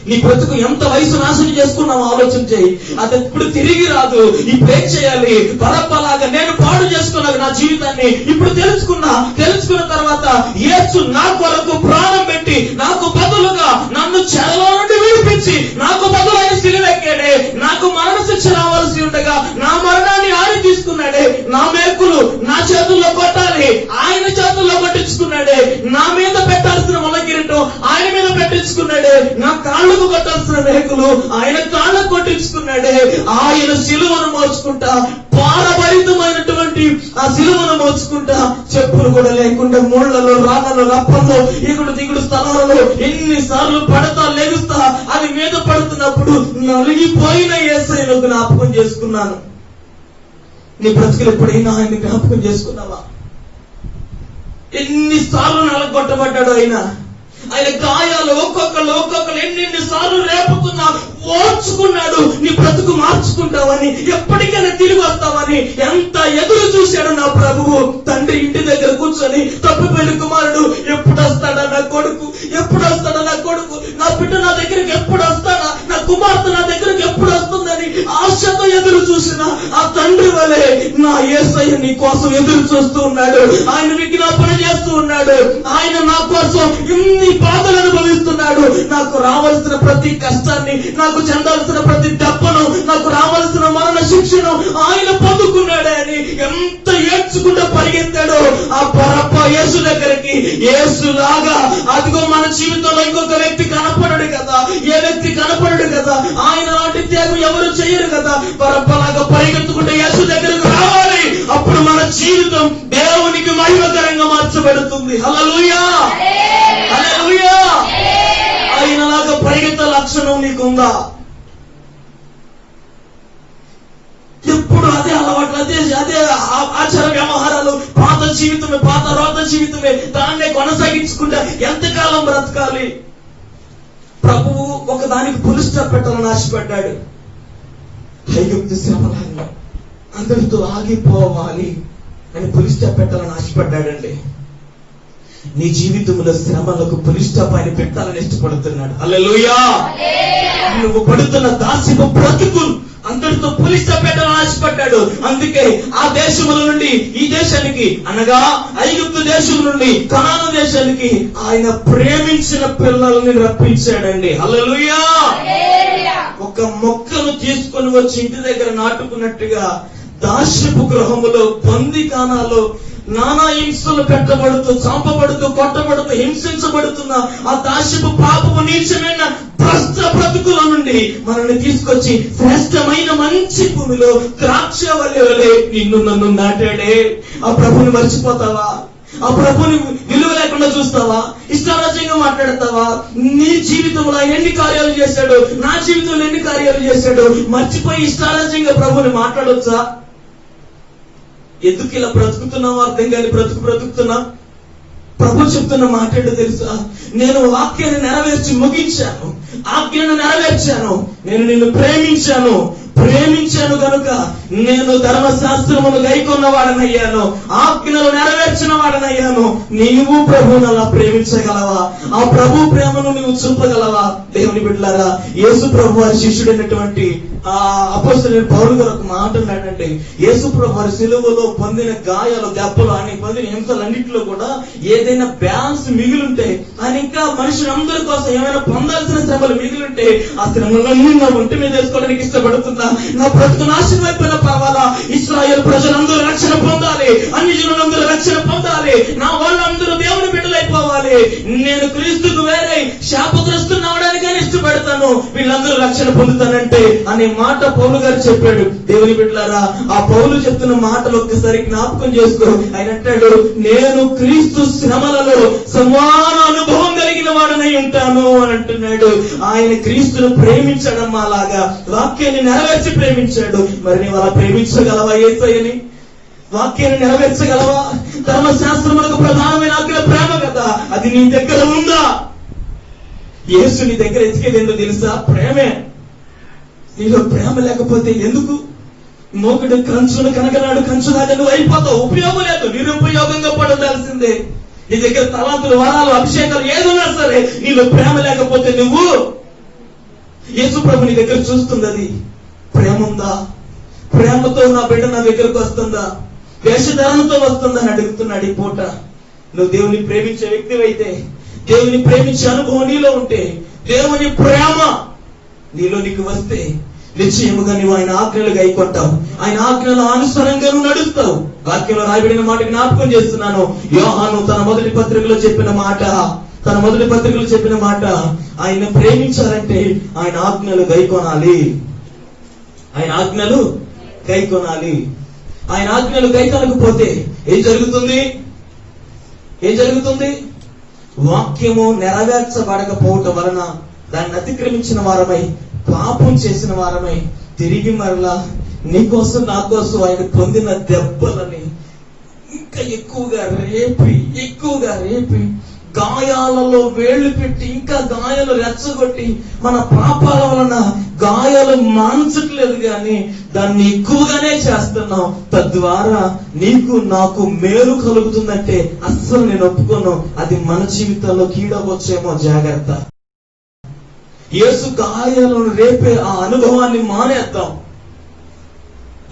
నీ బ్రతుకు ఎంత వయసు నాశనం చేసుకున్నావో ఆలోచించే. అది ఎప్పుడు తిరిగి రాదు. ఇప్పుడు ఏం చేయాలి? పరప్పలాగా నేను పాడు చేసుకున్నాను నా జీవితాన్ని. ఇప్పుడు తెలుసుకున్న తర్వాత యేసు నా కొరకు ప్రాణం పెట్టి నాకు బదులుగా నన్ను చెరలో నుండి విడిపించి నాకు బదులు ఆయన సిలువెక్కాడే. నాకు మరణ శిక్ష రావాల్సి ఉండగా నా మరణాన్ని ఆయన తీసుకున్నాడే. నా మేకులు నా చేతుల్లో కొట్టాలి, ఆయన చేతుల్లో కొట్టించుకున్నాడే. నా మీద పెట్టాల్సిన మొలకిరీటం ఆయన మీద పెట్టించుకున్నాడే. నా కాళ్ళకు కొట్టాల్సిన మేకులు ఆయన కాళ్ళకు కొట్టించుకున్నాడే. ఆయన సిలువను మోసుకుంటా, భారభరితమైనటువంటి ఆ సిలువను మోసుకుంటా, చెప్పులు కూడా లేకుండా ముళ్లలో, రాళ్ళలో, రప్పల్లో, ఎగుడు దిగుడు స్థలాలలో ఎన్నిసార్లు పడతా లెగుస్తా అది మీద పడుతున్నప్పుడు నలిగిపోయిన యేసయ్యను జ్ఞాపకం చేసుకున్నాను. నీ బ్రతుకులు ఎప్పుడైనా ఆయన్ని జ్ఞాపకం చేసుకున్నావా? ఎన్నిసార్లు నలగొట్టబడ్డాడు ఆయన గాయాలు ఒక్కొక్కరు ఎన్ని సార్లు రేపుతున్నా ఓర్చుకున్నాడు. నీ బ్రతుకు మార్చుకుంటావని, ఎప్పటికైనా తిరిగి వస్తావని ఎంత ఎదురు చూశాడు నా ప్రభువు. తండ్రి ఇంటి దగ్గర కూర్చొని తప్పిపోయిన కుమారుడు ఎప్పుడు వస్తాడా నా కొడుకు, ఎప్పుడు వస్తాడా నా కొడుకు, నా బిడ్డ నా దగ్గరికి ఎప్పుడు వస్తాడా, నా కుమార్తె నా దగ్గరికి ఎప్పుడు వస్తుందని ఆశతో ఎదురు చూసిన ఆ తండ్రి వలె నా యేసయ్య నీ కోసం ఎదురు చూస్తూ ఉన్నాడు. ఆయన విజ్ఞాపన చేస్తూ ఉన్నాడు. ఆయన నా కోసం ఇన్ని బాధలు అనుభవిస్తున్నాడు. నాకు రావాల్సిన ప్రతి కష్టాన్ని, నాకు చెందాల్సిన ప్రతి దెబ్బను, నాకు రావాల్సిన మరణ శిక్షను ఆయన పొందుకున్నాడే అని ఎంత ఏడ్చుకుంటూ పరిగెత్తాడో ఆ పరప్ప యేసు దగ్గరికి. యేసులాగా అదిగో మన జీవితంలో ఇంకొక వ్యక్తి కనపడడు కదా, ఏ వ్యక్తి కనపడడు కదా. ఆయన లాంటి త్యాగం ఎవరు చేయరు కదా. పరప్పలాగా పరిగెత్తుకుంటే యేసు దగ్గరకు రావాలి. అప్పుడు మన జీవితం దేవునికి మహిమకరంగా మార్చబడుతుంది. హల్లెలూయా, హల్లెలూయా. ఆయనలాగా పరిగెత్తే లక్షణం నీకుందా? ఎప్పుడు అదే అలవాట్లు, అదే ఆచార వ్యవహారాలు, పాత జీవితమే, పాత రోత జీవితమే, దాన్నే కొనసాగించుకుంటా ఎంతకాలం బ్రతకాలి? ప్రభువు ఒక దానికి పులి స్టాప్ పెట్టాలని ఆశపడ్డాడు. ఐగుప్తు శ్రమలను అందరితో ఆగిపోవాలి అని పులి స్టాప్ పెట్టాలని ఆశపడ్డాడండి. నీ జీవితంలో శ్రమలకు పులి స్టాప్ ఆయన పెట్టాలని ఇష్టపడుతున్నాడు. హల్లెలూయా. నువ్వు పడుతున్న దాస్యపు బ్రతుకు అందరితో పులి స్టాప్ పెట్టాలని ఆశపడ్డాడు. అందుకే ఆ దేశముల నుండి ఈ దేశానికి, అనగా ఐగుప్తు దేశం నుండి కనాను దేశానికి ఆయన ప్రేమించిన పిల్లల్ని రప్పించాడండి. హల్లెలూయా. ఒక మొక్కను తీసుకొని వచ్చి ఇంటి దగ్గర నాటుకున్నట్టుగా దాస్యపు గృహములో, బందీఖానాలో నానా హింసలు పెట్టబడుతూ, చంపబడుతూ, కొట్టబడుతూ, హింసించబడుతున్న ఆ దాస్యపు పాపము నీచమైన భ్రష్ట బ్రతుకుల నుండి మనల్ని తీసుకొచ్చి శ్రేష్టమైన మంచి భూమిలో ద్రాక్షవల్లి వలె నిన్ను నన్ను నాటాడే. ఆ ప్రభుని మర్చిపోతావా? ఆ ప్రభుని విలువ లేకుండా చూస్తావా? ఇష్టారాజ్యంగా మాట్లాడతావా? నీ జీవితంలో ఆయన ఎన్ని కార్యాలు చేశాడు, నా జీవితంలో ఎన్ని కార్యాలు చేశాడు మర్చిపోయి ఇష్టారాజ్యంగా ప్రభుని మాట్లాడొచ్చా? ఎందుకు ఇలా బ్రతుకుతున్నావు అర్థం కాని బ్రతుకుతున్నా. ప్రభు చెప్తున్న మాట ఏంటో తెలుసా? నేను వాక్యాన్ని నెరవేర్చి ముగించాను, ఆజ్ఞను నెరవేర్చాను, నేను నిన్ను ప్రేమించాను కనుక నేను ధర్మశాస్త్రమును గైకొన్న వాడనయ్యాను, ఆజ్ఞలు నెరవేర్చిన వాడనయ్యాను. నీవు ప్రభువును అలా ప్రేమించగలవా? ఆ ప్రభు ప్రేమను నువ్వు చూపగలవా? దేవుని బిడ్డలారా, యేసు ప్రభు వారి శిష్యుడైనటువంటి ఆ అపోస్తలుడైన పౌలు గారు ఒక మాట అన్నాడంటే, యేసు ప్రభు వారి సిలువలో పొందిన గాయాలు, దెబ్బలు, ఆయన పొందిన హింసలన్నింటిలో కూడా ఏదైనా బ్యాలెన్స్ మిగిలింటే, ఆయన ఇంకా మనుషులందరి కోసం ఏమైనా పొందాల్సిన శ్రమలు మిగిలింటే ఆ శ్రమలన్నీ నా ఒంటి మీద వేసుకోవడానికి ఇష్టపడుతున్నా. నా బ్రతుకు నాశనం అయిపోయిన పర్వాలా, ఇశ్రాయేల్ ప్రజలందరూ రక్షణ పొందాలి, అన్ని జనులందరూ రక్షణ పొందాలి, నా వాళ్ళందరూ దేవుని బిడ్డలైపోవాలి, నేను క్రీస్తుకు వేరే శాపగ్రస్తుని అవడానికైనా ఇష్టపడతాను, వీళ్ళందరూ రక్షణ పొందుతానంటే అనే మాట పౌలు గారు చెప్పాడు. దేవుని బిడ్డలారా, ఆ పౌలు చెప్తున్న మాటలు ఒక్కసారి జ్ఞాపకం చేసుకో. ఆయన అంటాడు, నేను క్రీస్తు శ్రమలలో సమాన అనుభవం కలిగిన వాడనై ఉంటాను అని అంటున్నాడు. ఆయన క్రీస్తును ప్రేమించడం అలాగా వాక్యాన్ని నెరవేర్చి ప్రేమించాడు. మరి నీవు అలా ప్రేమించగలవా యేసయ్యని? వాక్యాన్ని నెరవేర్చగలవా? ధర్మశాస్త్రములకు ప్రధానమైన ఆజ్ఞ ప్రేమ కదా, అది నీ దగ్గర ఉందా? యేసు నీ దగ్గర ఎతికేది ఏంటో తెలుసా? ప్రేమే. నీలో ప్రేమ లేకపోతే ఎందుకు? మోకుడు కంచును కనకనాడు కంచులాగా నువ్వు అయిపోతావు, ఉపయోగం లేదు, నిరుపయోగంగా పడాల్సిందే. నీ దగ్గర తలాంతులు, వరాలు, అభిషేకాలు ఏదున్నా సరే నీలో ప్రేమ లేకపోతే నువ్వు. యేసు ప్రభు నీ దగ్గర చూస్తుంది, అది ప్రేమ ఉందా? ప్రేమతో నా బిడ్డ నా దగ్గరకు వస్తుందా? వేషధారణతో వస్తుందా అని అడుగుతున్నాడు ఈ పూట. నువ్వు దేవుని ప్రేమించే వ్యక్తివైతే, దేవుని ప్రేమించే అనుభవం నీలో ఉంటే, దేవుని ప్రేమ నీలో నీకు వస్తే నిశ్చయముగా నువ్వు ఆయన ఆజ్ఞలు గైకొంటావు, ఆయన ఆజ్ఞల అనుసరంగా నువ్వు నడుస్తావు. వాక్యంలో రాయబడిన మాట జ్ఞాపకం చేస్తున్నాను. యోహాను తన మొదటి పత్రికలో చెప్పిన మాట, ఆయన ప్రేమించాలంటే ఆయన ఆజ్ఞలు గైకొనాలి. ఆయన ఆజ్ఞలు గైకొనకపోతే ఏం జరుగుతుంది? వాక్యము నెరవేర్చబడకపోవటం వలన దాన్ని అతిక్రమించిన వారమై, పాపం చేసిన వారమై తిరిగి మరలా నీకోసం నా కోసం ఆయన పొందిన దెబ్బలని ఇంకా ఎక్కువగా రేపి గాయాలలో వేళ్లు పెట్టి ఇంకా గాయాలు రెచ్చగొట్టి మన పాపాల వలన గాయాలు మాన్చట్లేదు గాని దాన్ని ఎక్కువగానే చేస్తున్నాం. తద్వారా నీకు నాకు మేలు కలుగుతుందంటే అస్సలు నేను ఒప్పుకోను. అది మన జీవితంలో కీడవచ్చేమో, జాగ్రత్త. యేసు గాయాలను రేపే ఆ అనుభవాన్ని మానేద్దాం.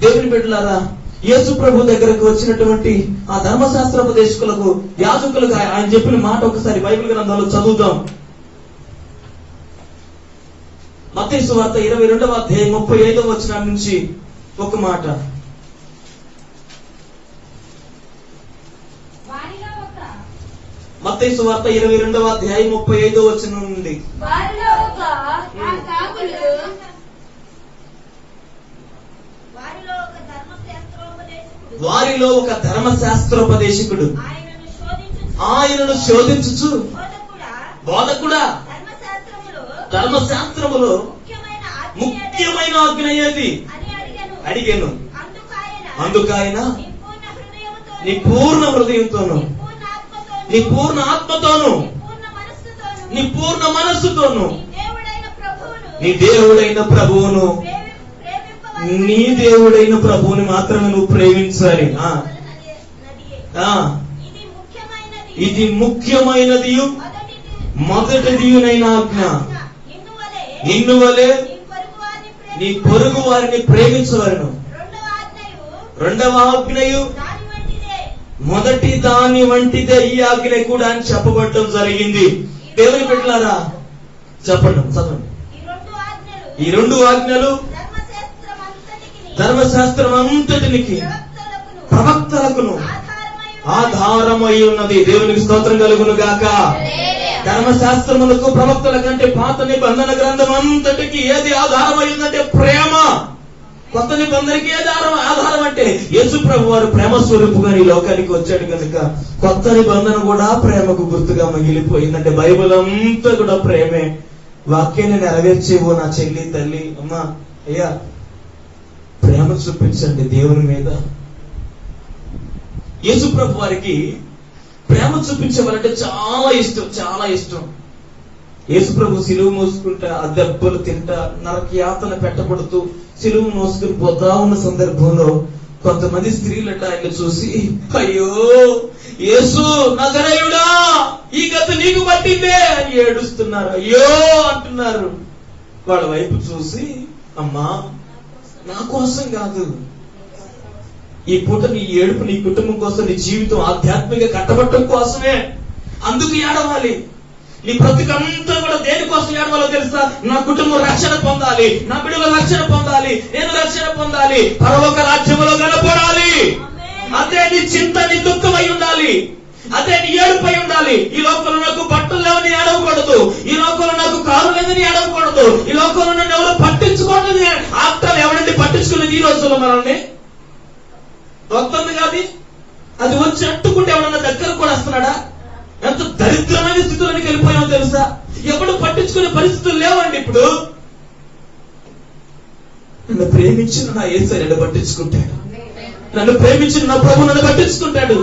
దేవుని బిడ్డలారా, యేసు ప్రభు దగ్గరకు వచ్చినటువంటి ఆ ధర్మశాస్త్రోపదేశకులకు, యాజకులకు ఆయన చెప్పిన మాట ఒకసారి బైబిల్ గ్రంథంలో చదువుదాం. మత్తయి సువార్త 22వ అధ్యాయం 35వ వచనం నుంచి ఒక మాట. మత్తయి సువార్త 22వ అధ్యాయం 35వ వచనం నుండి, వారిలో ఒక ధర్మశాస్త్రోపదేశకుడు ఆయనను శోధించుచు, బోధకుడా, ధర్మశాస్త్రములో ముఖ్యమైన ఆజ్ఞ ఏది అడిగాను. అందుకైన నీ పూర్ణ హృదయంతోను, నీ పూర్ణ ఆత్మతోను, నీ పూర్ణ మనస్సుతోను నీ దేవుడైన ప్రభువును మాత్రమే నువ్వు ప్రేమించాలి. ఇది ముఖ్యమైనది మొదటిదియునైన ఆజ్ఞ. నిన్ను వలె నీ పొరుగు వారిని ప్రేమించవలను. రెండవ ఆజ్ఞయు మొదటి దాని వంటిదే ఈ ఆజ్ఞ కూడా అని చెప్పబడటం జరిగింది. దేవుని బిడ్డలారా, చదవండి. ఈ రెండు ఆజ్ఞలు ధర్మశాస్త్రం అంతటికి, ప్రవక్తలకును ఆధారమై ఉన్నది. దేవునికి స్తోత్రం కలుగును గాక. ధర్మశాస్త్రములకు, ప్రవక్తల కంటే పాత నిబంధన గ్రంథం అంతటికి ఏది ఆధారమై ఉందంటే ప్రేమ. కొత్త నిబంధనకి ఏది ఆధారం అంటే యేసు ప్రభు వారు ప్రేమ స్వరూపుగా ఈ లోకానికి వచ్చాడు కనుక కొత్త నిబంధన కూడా ప్రేమకు గుర్తుగా మిగిలిపోయిందంటే బైబిల్ అంతా కూడా ప్రేమే. వాక్యాన్ని నెరవేర్చేవో నా చెల్లి తల్లి అమ్మా అయ్యా, ప్రేమ చూపించండి దేవుని మీద. యేసుప్రభు వారికి ప్రేమ చూపించవాలంటే చాలా ఇష్టం, చాలా ఇష్టం. యేసుప్రభు సిలువ మోసుకుంటా, ఆ దెబ్బలు తింటా, నరక యాతన పెట్టబడుతూ సిలువ మోసుకుని పోతా ఉన్న సందర్భంలో కొంతమంది స్త్రీలట ఆయన చూసి, అయ్యో యేసు నజరేయుడా, ఈ గత నీకు పట్టిందే అని ఏడుస్తున్నారు. అయ్యో అంటున్నారు. వాళ్ళ వైపు చూసి, అమ్మా నా కోసం కాదు, ఈ పూట నీ ఏడుపు నీ కుటుంబం కోసం, నీ జీవితం ఆధ్యాత్మిక కట్టబట్టం కోసమే. అందుకు ఏడవాలి. నీ బ్రతుకంతా కూడా దేనికోసం ఏడవాలో తెలుసా? నా కుటుంబం రక్షణ పొందాలి, నా బిడ్డల రక్షణ పొందాలి, నేను రక్షణ పొందాలి, పరలోక రాజ్యంలో కనపడాలి. అదే నీ చింత, నీ దుఃఖం అయి ఉండాలి. అదే నీ ఏడుపై ఉండాలి. ఈ లోకంలో నాకు బట్టలు లేవని ఏడవకూడదు, ఈ లోకంలో నాకు కారు లేదని ఏడవకూడదు, ఈ లోకంలో నన్ను ఎవరు పట్టించుకోవట్లేదు. ఆప్తాలు ఎవరండి పట్టించుకునేది ఈ రోజుల్లో? మనల్ని వస్తుంది కాదు, అది వచ్చి అట్టుకుంటే ఎవరన్నా దగ్గర కూడా వస్తున్నాడా? ఎంత దరిద్రమైన స్థితిలోనికి వెళ్ళిపోయామో తెలుసా? ఎవడు పట్టించుకునే పరిస్థితులు లేవండి ఇప్పుడు. నన్ను ప్రేమించిన నా యేసయ్య నన్ను పట్టించుకుంటాడు, నన్ను ప్రేమించిన నా ప్రభు నన్ను పట్టించుకుంటాడు.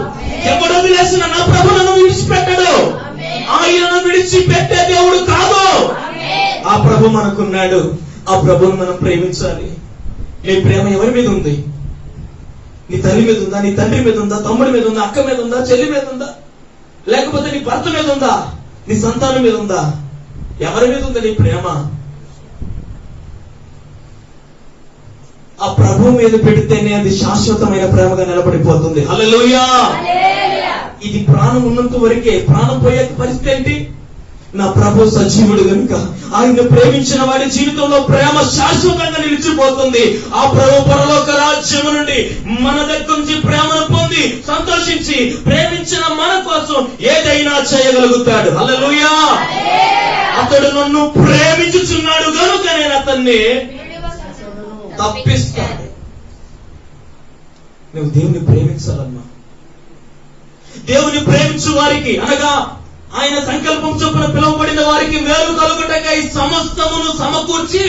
ఎవడు వదిలేసిన నా ప్రభు నన్ను విడిచిపెట్టాడు. ఆయనను విడిచిపెట్టే దేవుడు కాదు. ఆ ప్రభు మనకున్నాడు. ఆ ప్రభువును మనం ప్రేమించాలి. నీ ప్రేమ ఎవరి మీద ఉంది? నీ తల్లి మీద ఉందా? నీ తండ్రి మీద ఉందా? తమ్ముడి మీద ఉందా? అక్క మీద ఉందా? చెల్లి మీద ఉందా? లేకపోతే నీ భర్త మీద ఉందా? నీ సంతానం మీద ఉందా? ఎవరి మీద ఉందా నీ ప్రేమ? ఆ ప్రభు మీద పెడితేనే అది శాశ్వతమైన ప్రేమగా నిలబడిపోతుంది. హల్లెలూయా. ఇది ప్రాణం ఉన్నంత వరకే. ప్రాణం పోయే పరిస్థితి ఏంటి? నా ప్రభు సజీవుడు కనుక ఆయన ప్రేమించిన వాడి జీవితంలో ప్రేమ శాశ్వతంగా నిలిచిపోతుంది. ఆ ప్రభు పరలోక రాజ్యము నుండి మన దగ్గర నుంచి ప్రేమను పొంది సంతోషించి ప్రేమించిన మన కోసం ఏదైనా చేయగలుగుతాడు. హల్లెలూయా. అతడు నన్ను ప్రేమించుచున్నాడు కనుక నేను అతన్ని తప్పిస్తాడు. నువ్వు దేవుని ప్రేమించాలమ్మా. దేవుని ప్రేమించు వారికి, అనగా ఆయన సంకల్పం చొప్పున పిలువబడిన వారికి మేలు కలుగుటకై సమస్తమును సమకూర్చి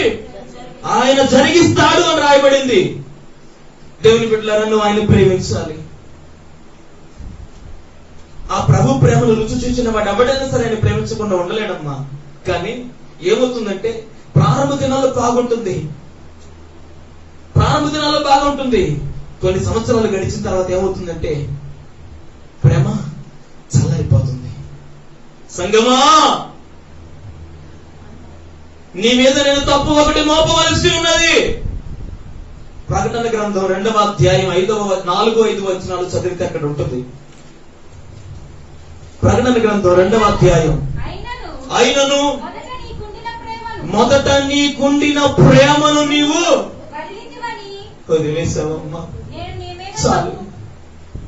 ఆయన జరిగిస్తాడు అని రాయబడింది. దేవుని బిడ్డలారా, నువ్వు ఆయన ప్రేమించాలి. ఆ ప్రభు ప్రేమను రుచి చూసిన వాడు ఎవడైనా సరే ఆయన ప్రేమించకుండా ఉండలేడమ్మా. కానీ ఏమవుతుందంటే ప్రారంభ దినాల్లో బాగుంటుంది, ప్రారంభ దినాల్లో బాగుంటుంది. కొన్ని సంవత్సరాలు గడిచిన తర్వాత ఏమవుతుందంటే ప్రేమ చల్లారిపోతుంది. సంగమా, నీ మీద నేను తప్పు ఒకటి మోపవలసి ఉన్నది. ప్రకటన గ్రంథం 2వ అధ్యాయం 4-5 వచనాలు చదివితే అక్కడ ఉంటుంది. ప్రకటన గ్రంథం 2వ అధ్యాయం. అయినను మొదట నీకుండిన ప్రేమను నీవు వదిలేసావమ్మా. చాలు.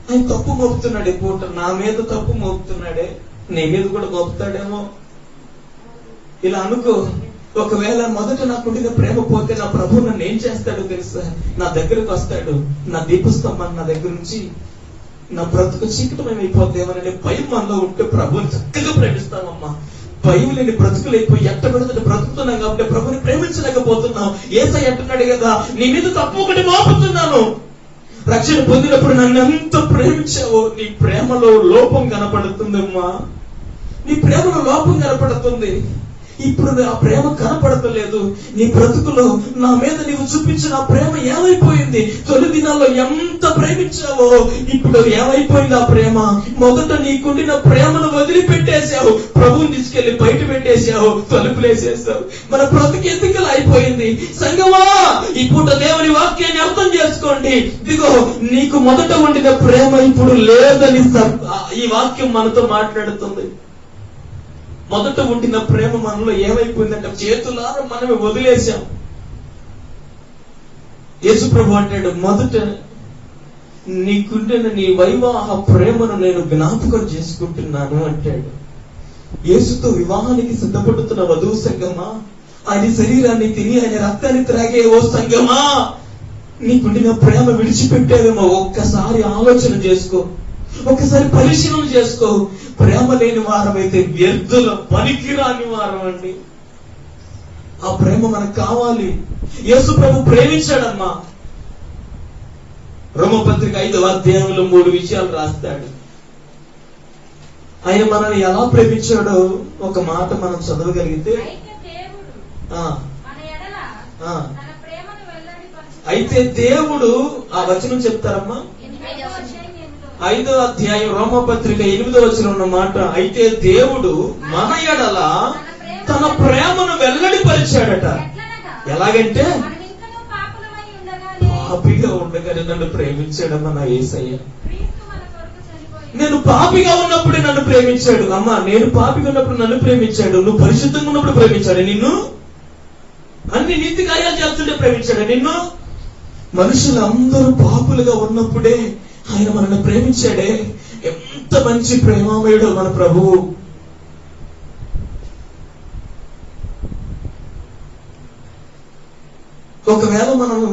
ఆయన తప్పు మోపుతున్నాడు. పూట నా మీద తప్పు మోపుతున్నాడే, నీ మీద కూడా మోపుతాడేమో. ఇలా అనుకో. ఒకవేళ మొదట నాకుండిన ప్రేమ పోతే నా ప్రభు నన్ను ఏం చేస్తాడో తెలుసా? నా దగ్గరకు వస్తాడు, నా దీపస్తంభాన్ని నా దగ్గర నుంచి నా బ్రతుకు చీకటమైపోతేమోననే భయం మనలో ఉంటే ప్రభుని చక్కగా ప్రేమిస్తామమ్మా. భయం లేని బ్రతుకులైపోయి ఎట్టబడుతుంటే బ్రతుకుతున్నాం కాబట్టి ప్రభుని ప్రేమించలేకపోతున్నాం. యేసయ్య అంటున్నాడు కదా, నీ మీద తప్పు ఒకటి మోపుతున్నాను. రక్షణ పొందినప్పుడు నన్ను ఎంత ప్రేమించావో నీ ప్రేమలో లోపం కనపడుతుందమ్మా. నీ ప్రేమలో లోపం కనపడుతుంది. ఇప్పుడు ఆ ప్రేమ కనపడతలేదు. నీ బ్రతుకులో నా మీద నీవు చూపించిన ఆ ప్రేమ ఏమైపోయింది? తొలి దినాల్లో ఎంత ప్రేమించావో ఇప్పుడు ఏమైపోయింది ఆ ప్రేమ? మొదట నీకుండిన ప్రేమను వదిలిపెట్టేశావు, ప్రభువుని తీసుకెళ్లి బయట పెట్టేశావు, తలుపులేసేసావు. మన బ్రతుకు ఎందుకు అయిపోయింది? సంగమా, ఈ పూట దేవుని వాక్యాన్ని అర్థం చేసుకోండి. ఇదిగో నీకు మొదట ఉండిన ప్రేమ ఇప్పుడు లేదని ఈ వాక్యం మనతో మాట్లాడుతుంది. మొదట ఉండిన ప్రేమ మనలో ఏమైపోయిందంటే చేతులారా మనమే వదిలేశాం. యేసు ప్రభు అంటాడు, మొదట నీకుండిన నీ వైవాహ ప్రేమను నేను జ్ఞాపకం చేసుకుంటున్నాను అంటాడు. యేసుతో వివాహానికి సిద్ధపడుతున్న వధువు సంగమా, ఆయన శరీరాన్ని తిని ఆయన రక్తాన్ని త్రాగే ఓ సంగమా, నీకుండిన ప్రేమ విడిచిపెట్టావేమో ఒక్కసారి ఆలోచన చేసుకో, ఒకసారి పరిశీలన చేసుకో. ప్రేమ లేని వారమైతే వ్యర్థుల పనికిరాని వారం అండి. ఆ ప్రేమ మనకు కావాలి. యేసు ప్రభు ప్రేమించాడమ్మా. రోమపత్రిక 5వ అధ్యాయంలో 3 విషయాలు రాస్తాడు. ఆయన మనల్ని ఎలా ప్రేమించాడో ఒక మాట మనం చదవగలిగితే, అయితే దేవుడు, ఆ వచనం చెప్తారమ్మా, 5వ అధ్యాయం రోమపత్రిక 8వ వచనం ఉన్న మాట, అయితే దేవుడు మన ఎడల తన ప్రేమను వెల్లడిపరిచాడట. ఎలాగంటే పాపిగా ఉండగానే నన్ను ప్రేమించాడమ్మా నా యేసయ్య. నేను పాపిగా ఉన్నప్పుడే నన్ను ప్రేమించాడు. అమ్మా, నేను పాపిగా ఉన్నప్పుడు నన్ను ప్రేమించాడు. నువ్వు పరిశుద్ధంగా ఉన్నప్పుడు ప్రేమించాడు నిన్ను. అన్ని నీతి కార్యాలు చేస్తుంటే ప్రేమించాడు నిన్ను. మనుషులందరూ పాపులుగా ఉన్నప్పుడే ఆయన మనల్ని ప్రేమించాడే. ఎంత మంచి ప్రేమామయుడు మన ప్రభువు. ఒకవేళ మనము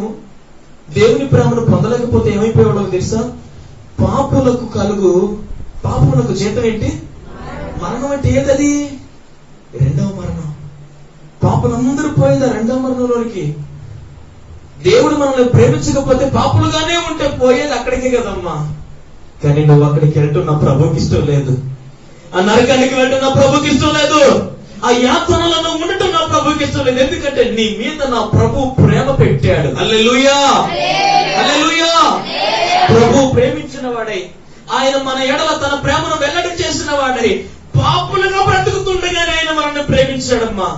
దేవుని ప్రేమను పొందలేకపోతే ఏమైపోయాడో తెలుసా? పాపులకు జీతం ఏంటి? మరణం. అంటే ఏదది? 2వ మరణం. పాపులందరూ పోయిందా 2వ మరణంలోనికి? దేవుడు మనల్ని ప్రేమించకపోతే పాపులుగానే ఉంటే పోయేది అక్కడికే కదమ్మా. కానీ నువ్వు అక్కడికి వెళ్ళటం నా ప్రభుకి ఇష్టం లేదు. ఆ నరకానికి వెళ్ళటం నా ప్రభుకి ఇష్టం లేదు. ఆ యాతనలను ఉండటం నా ప్రభుకి ఇష్టం లేదు. ఎందుకంటే నీ మీద నా ప్రభు ప్రేమ పెట్టాడు. హల్లెలూయా, హల్లెలూయా. ప్రభు ప్రేమించిన వాడై, ఆయన మన ఎడల తన ప్రేమను వెల్లడి చేసిన వాడై, పాపులుగా బ్రతుకుతుండగానే ఆయన మనల్ని ప్రేమించాడమ్మా.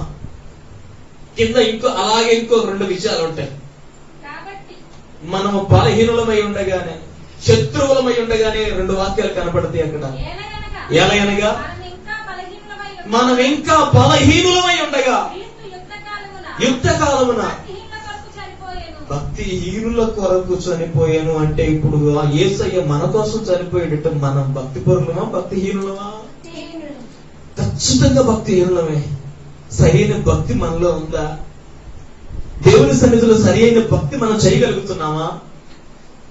కింద అలాగే ఇంకో 2 విషయాలు ఉంటాయి. మనము బలహీనులమై ఉండగానే, శత్రువులమై ఉండగానే 2 వాక్యాలు కనపడతాయి అక్కడ. ఎలాగనగా మనం ఇంకా బలహీనులమై ఉండగా యుక్త కాలమున భక్తిహీనుల కొరకు చనిపోయాను. అంటే ఇప్పుడు ఆ యేసయ్య మన కోసం చనిపోయేట మనం భక్తి పరులమా భక్తిహీనులమా? ఖచ్చితంగా భక్తిహీనులమే. సరైన భక్తి మనలో ఉందా? దేవుని సన్నిధిలో సరి అయిన భక్తి మనం చేయగలుగుతున్నామా?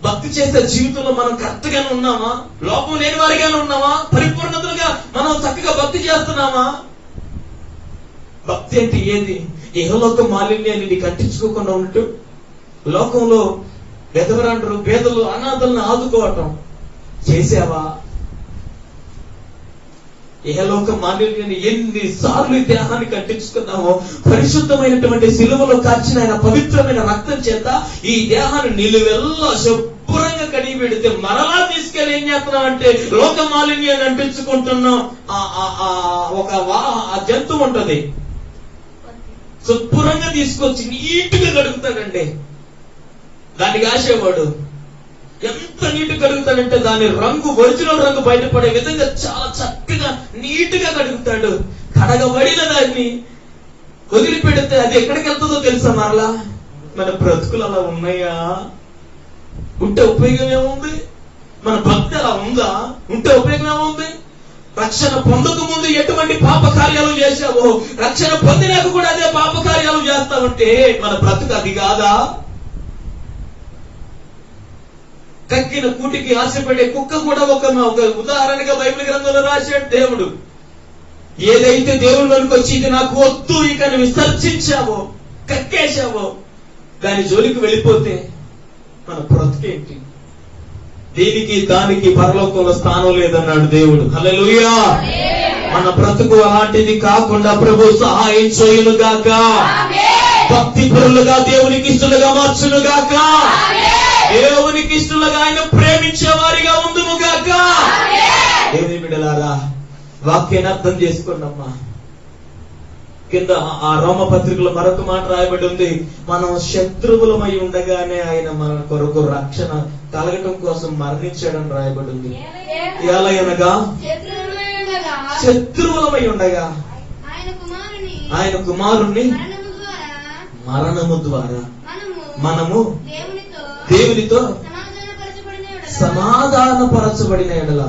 భక్తి చేసే జీవితంలో మనం కరెక్ట్ గానే ఉన్నామా? లోపం లేని వారిగానే ఉన్నామా? పరిపూర్ణతలుగా మనం చక్కగా భక్తి చేస్తున్నామా? భక్తి అంటే ఏది? ఇహలోక మాలిన్యాన్ని నీకు అంటించుకోకుండా ఉన్నట్టు, లోకంలో బెదవరంటారు, పేదలు అనాథలను ఆదుకోవటం చేసావా? ఇహలోక మాలిన్యాన్ని ఎన్నిసార్లు ఈ దేహానికి అంటించుకున్నామో, పరిశుద్ధమైనటువంటి సిలువలో కాచిన ఆయన పవిత్రమైన రక్తం చేత ఈ దేహాన్ని నిలువెల్లా శుభ్రంగా కడిగి పెడితే మరలా తీసుకెళ్లి ఏం చేస్తున్నాం అంటే లోక మాలిన్యాన్ని అంటించుకుంటున్నాం. ఆ జంతువు ఉంటది, శుభ్రంగా తీసుకొచ్చి నీట్గా కడుగుతాడండి. దానికి ఆశేవాడు ఎంత నీట్ కడుగుతాడంటే దాని రంగు, ఒరిజినల్ రంగు బయటపడే విధంగా చాలా చక్కగా నీట్గా కడుగుతాడు. కడగబడిన దాన్ని వదిలిపెడితే అది ఎక్కడికి వెళ్తుందో తెలుసా? మరలా మన బ్రతుకులు అలా ఉన్నాయా? ఉంటే ఉపయోగం ఏముంది? మన భక్తి అలా ఉందా? ఉంటే ఉపయోగం ఏముంది? రక్షణ పొందక ముందు ఎటువంటి పాప కార్యాలు చేశావో, రక్షణ పొందినాక కూడా అదే పాప కార్యాలు చేస్తావంటే మన బ్రతుకు అది కాదా? కక్కిన కూటికి ఆశపడే కుక్క కూడా ఒక ఉదాహరణగా బైబిల్ గ్రంథంలో రాశాడు దేవుడు. ఏదైతే దేవుళ్ళకి వచ్చి ఇది నాకు వద్దు ఇక విసర్జించావో, కక్కేశావో, దాని జోలికి వెళ్ళిపోతే మన బ్రతుకేంటి? దీనికి దానికి పరలోకంలో స్థానం లేదన్నాడు దేవుడు. హల్లెలూయా. మన బ్రతుకు అలాంటిది కాకుండా ప్రభు సహాయం చేయును గాక. భక్తి పరులుగా దేవునికి ఇష్టలుగా మార్చును గాక. దేవునికి ఇష్టలుగా ఆయన ప్రేమించే వారిగా ఉందుము గాక. దేవుని బిడ్డలారా, వాక్యాన్ని అర్థం చేసుకోండమ్మా. కింద ఆ రోమ పత్రికలో మరొక మాట రాయబడి ఉంది, మనం శత్రువులమై ఉండగానే ఆయన మన కొరకు రక్షణ కలగటం కోసం మరణించాడని రాయబడి ఉంది. ఎలాగనగా శత్రువులమై ఉండగా ఆయన కుమారుణ్ణి మరణము ద్వారా మనము దేవునితో సమాధానపరచబడిన ఎడల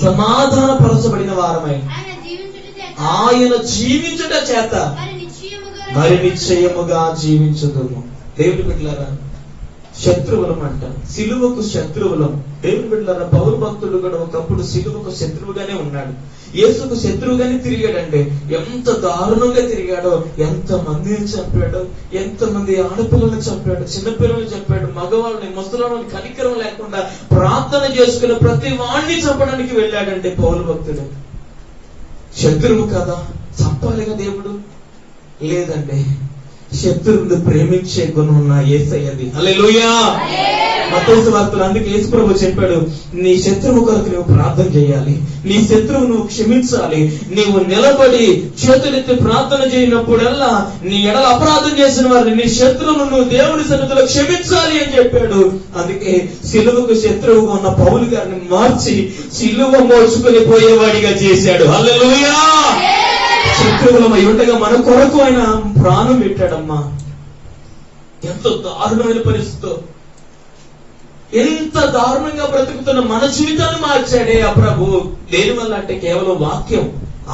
సమాధానపరచబడిన వారమై ఆయన జీవించుట చేత మరి నిశ్చయముగా జీవించుదుము. దేవుని బిడ్డలారా, శత్రువులం అంట, సిలువకు శత్రువులం. దేవుని బిడ్డలారా, పౌలు భక్తుడు కూడా ఒకప్పుడు సిలువకు శత్రువుగానే ఉన్నాడు. యేసుకు శత్రువుగానే తిరిగాడండి. ఎంత దారుణంగా తిరిగాడో, ఎంత మందిని చంపాడో, ఎంత మంది ఆడపిల్లల్ని చంపాడు, చిన్నపిల్లల్ని చంపాడు, మగవాళ్ళని, ముసలివాళ్ళని కనికరం లేకుండా ప్రార్థన చేసుకుని ప్రతి వాణ్ణి చంపడానికి వెళ్ళాడండి పౌలు భక్తుడు. శత్రువు కదా, చంపాలిగా దేవుడు? లేదండి, శత్రువులు ప్రేమించే గుణం ఉన్న యేసయ్యది. హల్లెలూయా. మత్తయి సువార్తలో అందుకే యేసు ప్రభు చెప్పాడు, నీ శత్రువు కొరకు నువ్వు ప్రార్థన చేయాలి, నీ శత్రువు నువ్వు క్షమించాలి. నీవు నిలబడి చేతులెత్తి ప్రార్థన చేయనప్పుడల్లా నీ ఎడల అపరాధం చేసిన వారిని, నీ శత్రువును నువ్వు దేవుని సన్నిధిలో క్షమించాలి అని చెప్పాడు. అందుకే సిలువకు శత్రువుగా ఉన్న పౌలు గారిని మార్చి సిలువ మోసుకొని పోయేవాడిగా చేశాడు. హల్లెలూయా. శత్రువులమై ఉండగా మన కొరకు ఆయన ప్రాణం పెట్టాడమ్మా. ఎంతో దారుణమైన పరిస్థితితో, ఎంత దారుణంగా బ్రతుకుతున్న మన జీవితాన్ని మార్చాడే ఆ ప్రభు. దేనివల్ల అంటే కేవలం వాక్యం,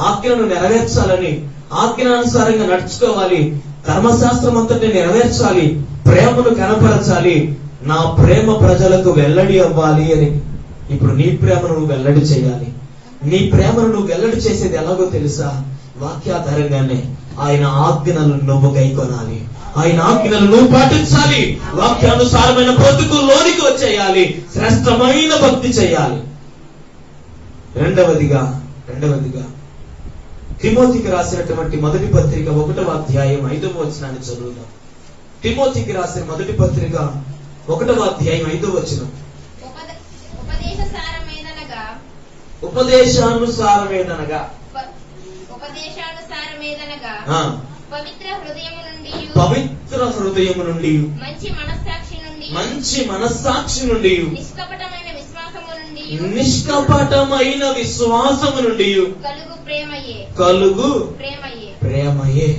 ఆజ్ఞను నెరవేర్చాలని, ఆజ్ఞానుసారంగా నడుచుకోవాలి, ధర్మశాస్త్రం అంతటి నెరవేర్చాలి, ప్రేమను కనపరచాలి, నా ప్రేమ ప్రజలకు వెల్లడి అవ్వాలి అని. ఇప్పుడు నీ ప్రేమను నువ్వు వెల్లడి చేయాలి. నీ ప్రేమను నువ్వు వెల్లడి చేసేది ఎలాగో తెలుసా? వాక్యాధారంగానే. ఆయన ఆజ్ఞలను నువ్వు గైకొనాలి, ఆయన ఆజ్ఞలను నువ్వు పాటించాలి, వాక్యానుసారమైన బ్రతుకు లోనికి వచ్చేయాలి, శ్రేష్టమైన భక్తి చేయాలి. రెండవదిగా తిమోతికి రాసినటువంటి మొదటి పత్రిక 1వ అధ్యాయం 5వ వచనాన్ని చదువుదాం. తిమోతికి రాసిన మొదటి పత్రిక 1వ అధ్యాయం 5వ వచనం. ఉపదేశానుసారమేదనగా పవిత్ర హృదయము నుండి మంచి మనస్సాక్షి నుండి నిష్కపటమైన విశ్వాసము నుండి కలుగు ప్రేమయే.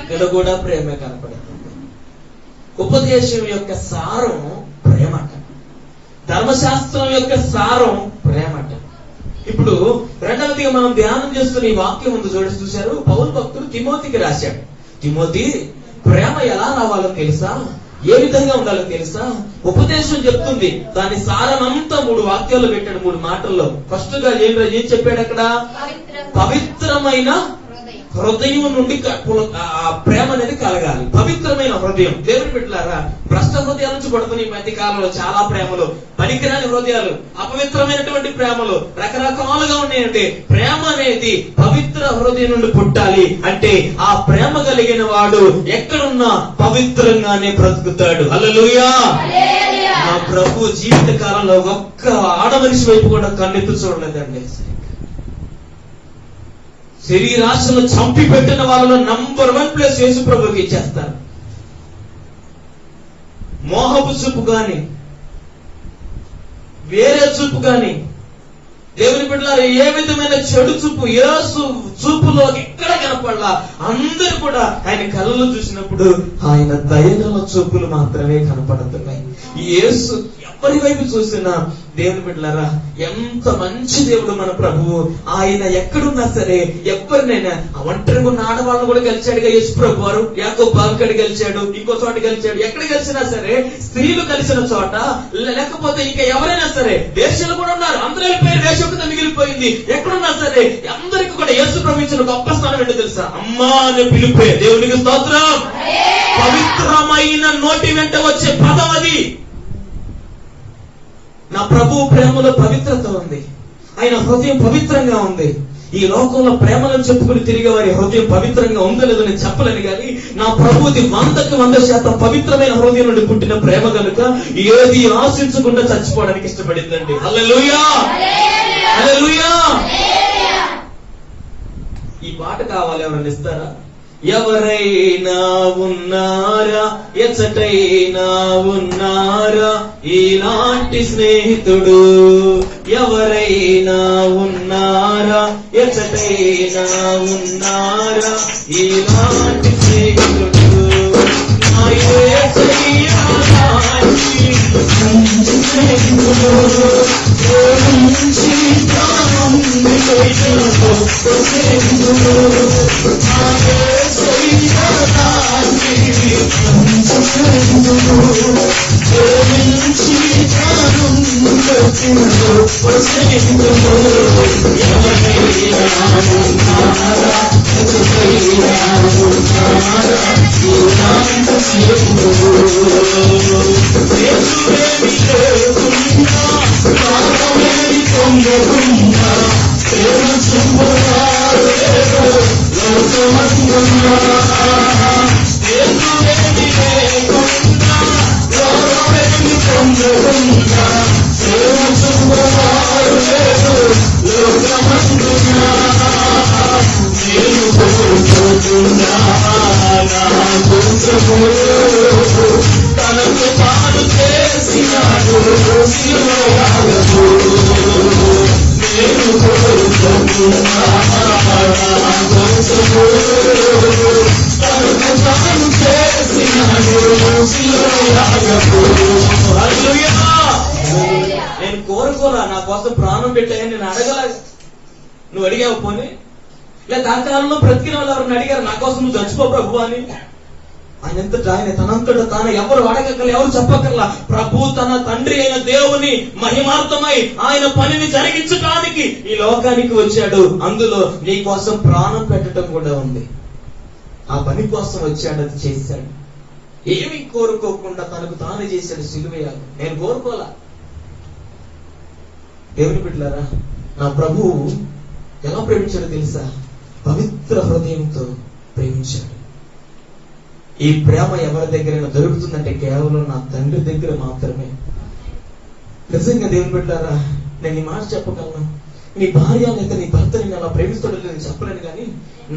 ఇక్కడ కూడా ప్రేమే కనపడుతుంది. ఉపదేశం యొక్క సారం ప్రేమట, ధర్మశాస్త్రం యొక్క సారం ప్రేమట. ఇప్పుడు రెండవదిగా మనం ధ్యానం చేస్తున్న ఈ వాక్యం ఉంది చూశారు, పౌలు భక్తుడు తిమోతికి రాశాడు. తిమోతి, ప్రేమ ఎలా రావాలో తెలుసా? ఏ విధంగా ఉండాలో తెలుసా? ఉపదేశం చెప్తుంది, దాని సారం అంతా 3 వాక్యాల్లో పెట్టాడు, 3 మాటల్లో. ఫస్ట్ గా ఏం చెప్పాడు అక్కడ? పవిత్రమైన హృదయం నుండి ప్రేమ అనేది కలగాలి. పవిత్రమైన హృదయం. దేవుని బిడ్డలారా, భ్రష్ట హృదయాల నుంచి పడుతున్న ఈ మధ్య కాలంలో చాలా ప్రేమలు, పనికిరాని హృదయాలు, అపవిత్రమైనటువంటి ప్రేమలు రకరకాలుగా ఉన్నాయంటే, ప్రేమ అనేది పవిత్ర హృదయం నుండి పుట్టాలి. అంటే ఆ ప్రేమ కలిగిన వాడు ఎక్కడున్నా పవిత్రంగానే బ్రతుకుతాడు. హల్లెలూయా. నా ప్రభు జీవిత కాలంలో ఒక్క ఆడమనిషి వైపు కూడా కన్నెత్తి చూడలేదండి. శరీరాశను చంపి పెట్టిన వాళ్ళలో నంబర్ 1 ప్లేస్ యేసు ప్రభుకి ఇచ్చేస్తారు. మోహపు చూపు గాని, వేరే చూపు గాని, దేవుని బిడ్డలారా, ఏ విధమైన చెడు చూపు యేసు చూపులో ఎక్కడ కనపడలా. అందరూ కూడా ఆయన కళ్ళలో చూసినప్పుడు ఆయన దయగల చూపులు మాత్రమే కనపడుతున్నాయి. యేసు ఎవరి వైపు చూసినా, దేవుని బిడ్డలారా, ఎంత మంచి దేవుడు మన ప్రభువు. ఆయన ఎక్కడున్నా సరే ఎవరినైనా, ఒంటరిగా ఉన్న ఆడవాళ్ళను కూడా గెలిచాడుగా యేసు ప్రభు వారు. యాకోబు బావికాడ గెలిచాడు, ఇంకో చోట గెలిచాడు. ఎక్కడ గెలిచినా సరే, స్త్రీలు కలిసిన చోట, లేకపోతే ఇంకా ఎవరైనా సరే, వేశ్యలు కూడా ఉన్నారు, అందరూ వెళ్ళిపోయారు, వేశ్యత మిగిలిపోయింది. ఎక్కడున్నా సరే అందరికి కూడా యేసు ప్రభు ఇచ్చిన గొప్ప స్థానం ఏంటో తెలుసా? అమ్మా అనే పిలుపే. దేవునికి స్తోత్రం. పవిత్రమైన నోటి వెంట వచ్చే పదం అది. నా ప్రభు ప్రేమలో పవిత్రత ఉంది, ఆయన హృదయం పవిత్రంగా ఉంది. ఈ లోకంలో ప్రేమలను చెప్పుకుని తిరిగే వారి హృదయం పవిత్రంగా ఉందో లేదో నేను చెప్పలేను, కానీ నా ప్రభుది 100% పవిత్రమైన హృదయం నుండి పుట్టిన ప్రేమ కనుక ఏది ఆశించకుండా చచ్చిపోవడానికి ఇష్టపడిందండి. హల్లెలూయా, హల్లెలూయా. ఈ పాట కావాలి, ఎవరైనా ఇస్తారా? ఎవరైనా ఉన్నారా, ఎచ్చటైనా ఉన్నారా ఇలాంటి స్నేహితుడు? ఎవరైనా ఉన్నారా, ఎచ్చటైనా ఉన్నారా ఇలాంటి స్నేహితుడు? నా యేసయ్యా లాంటి స్నేహితుడు, తనకు తాను చేసినాడు నేను కోరుకుంటున్నా తనకు తాను చేసినాడు. నేను కోరుకోరా, నా కోసం ప్రాణం పెట్టాయని నేను అడగలా. నువ్వు అడిగావు పోనీ? లేదా ఆ కాలంలో బ్రతికిన వాళ్ళు ఎవరిని అడిగారు నా కోసం నువ్వు చచ్చిపో ప్రభు అని? ఆయన తనంతట తాను ఎవరు అడగక్కర్లా, ఎవరు చెప్పక్కర్లా. ప్రభు తన తండ్రి అయిన దేవుని మహిమార్థమై ఆయన పనిని జరిగించడానికి ఈ లోకానికి వచ్చాడు. అందులో నీ కోసం ప్రాణం పెట్టడం కూడా ఉంది. ఆ పని కోసం వచ్చాడు, అది చేశాడు. ఏమి కోరుకోకుండా తనకు తాను చేశాడు సిలువయాగం. నేను కోరుకోలా. దేవుని బిడ్డలారా, నా ప్రభువు ఎలా ప్రేమించాడో తెలుసా? పవిత్ర హృదయంతో ప్రేమించాడు. ఈ ప్రేమ ఎవరి దగ్గరైనా దొరుకుతుందంటే కేవలం నా తండ్రి దగ్గర మాత్రమే. నిజంగా దేవుని బిడ్డలారా, నేను ఈ మాట చెప్పగలను. నీ భార్య అయితే నీ భర్త నిన్ను అలా ప్రేమిస్తాడో నేను చెప్పలేను, కానీ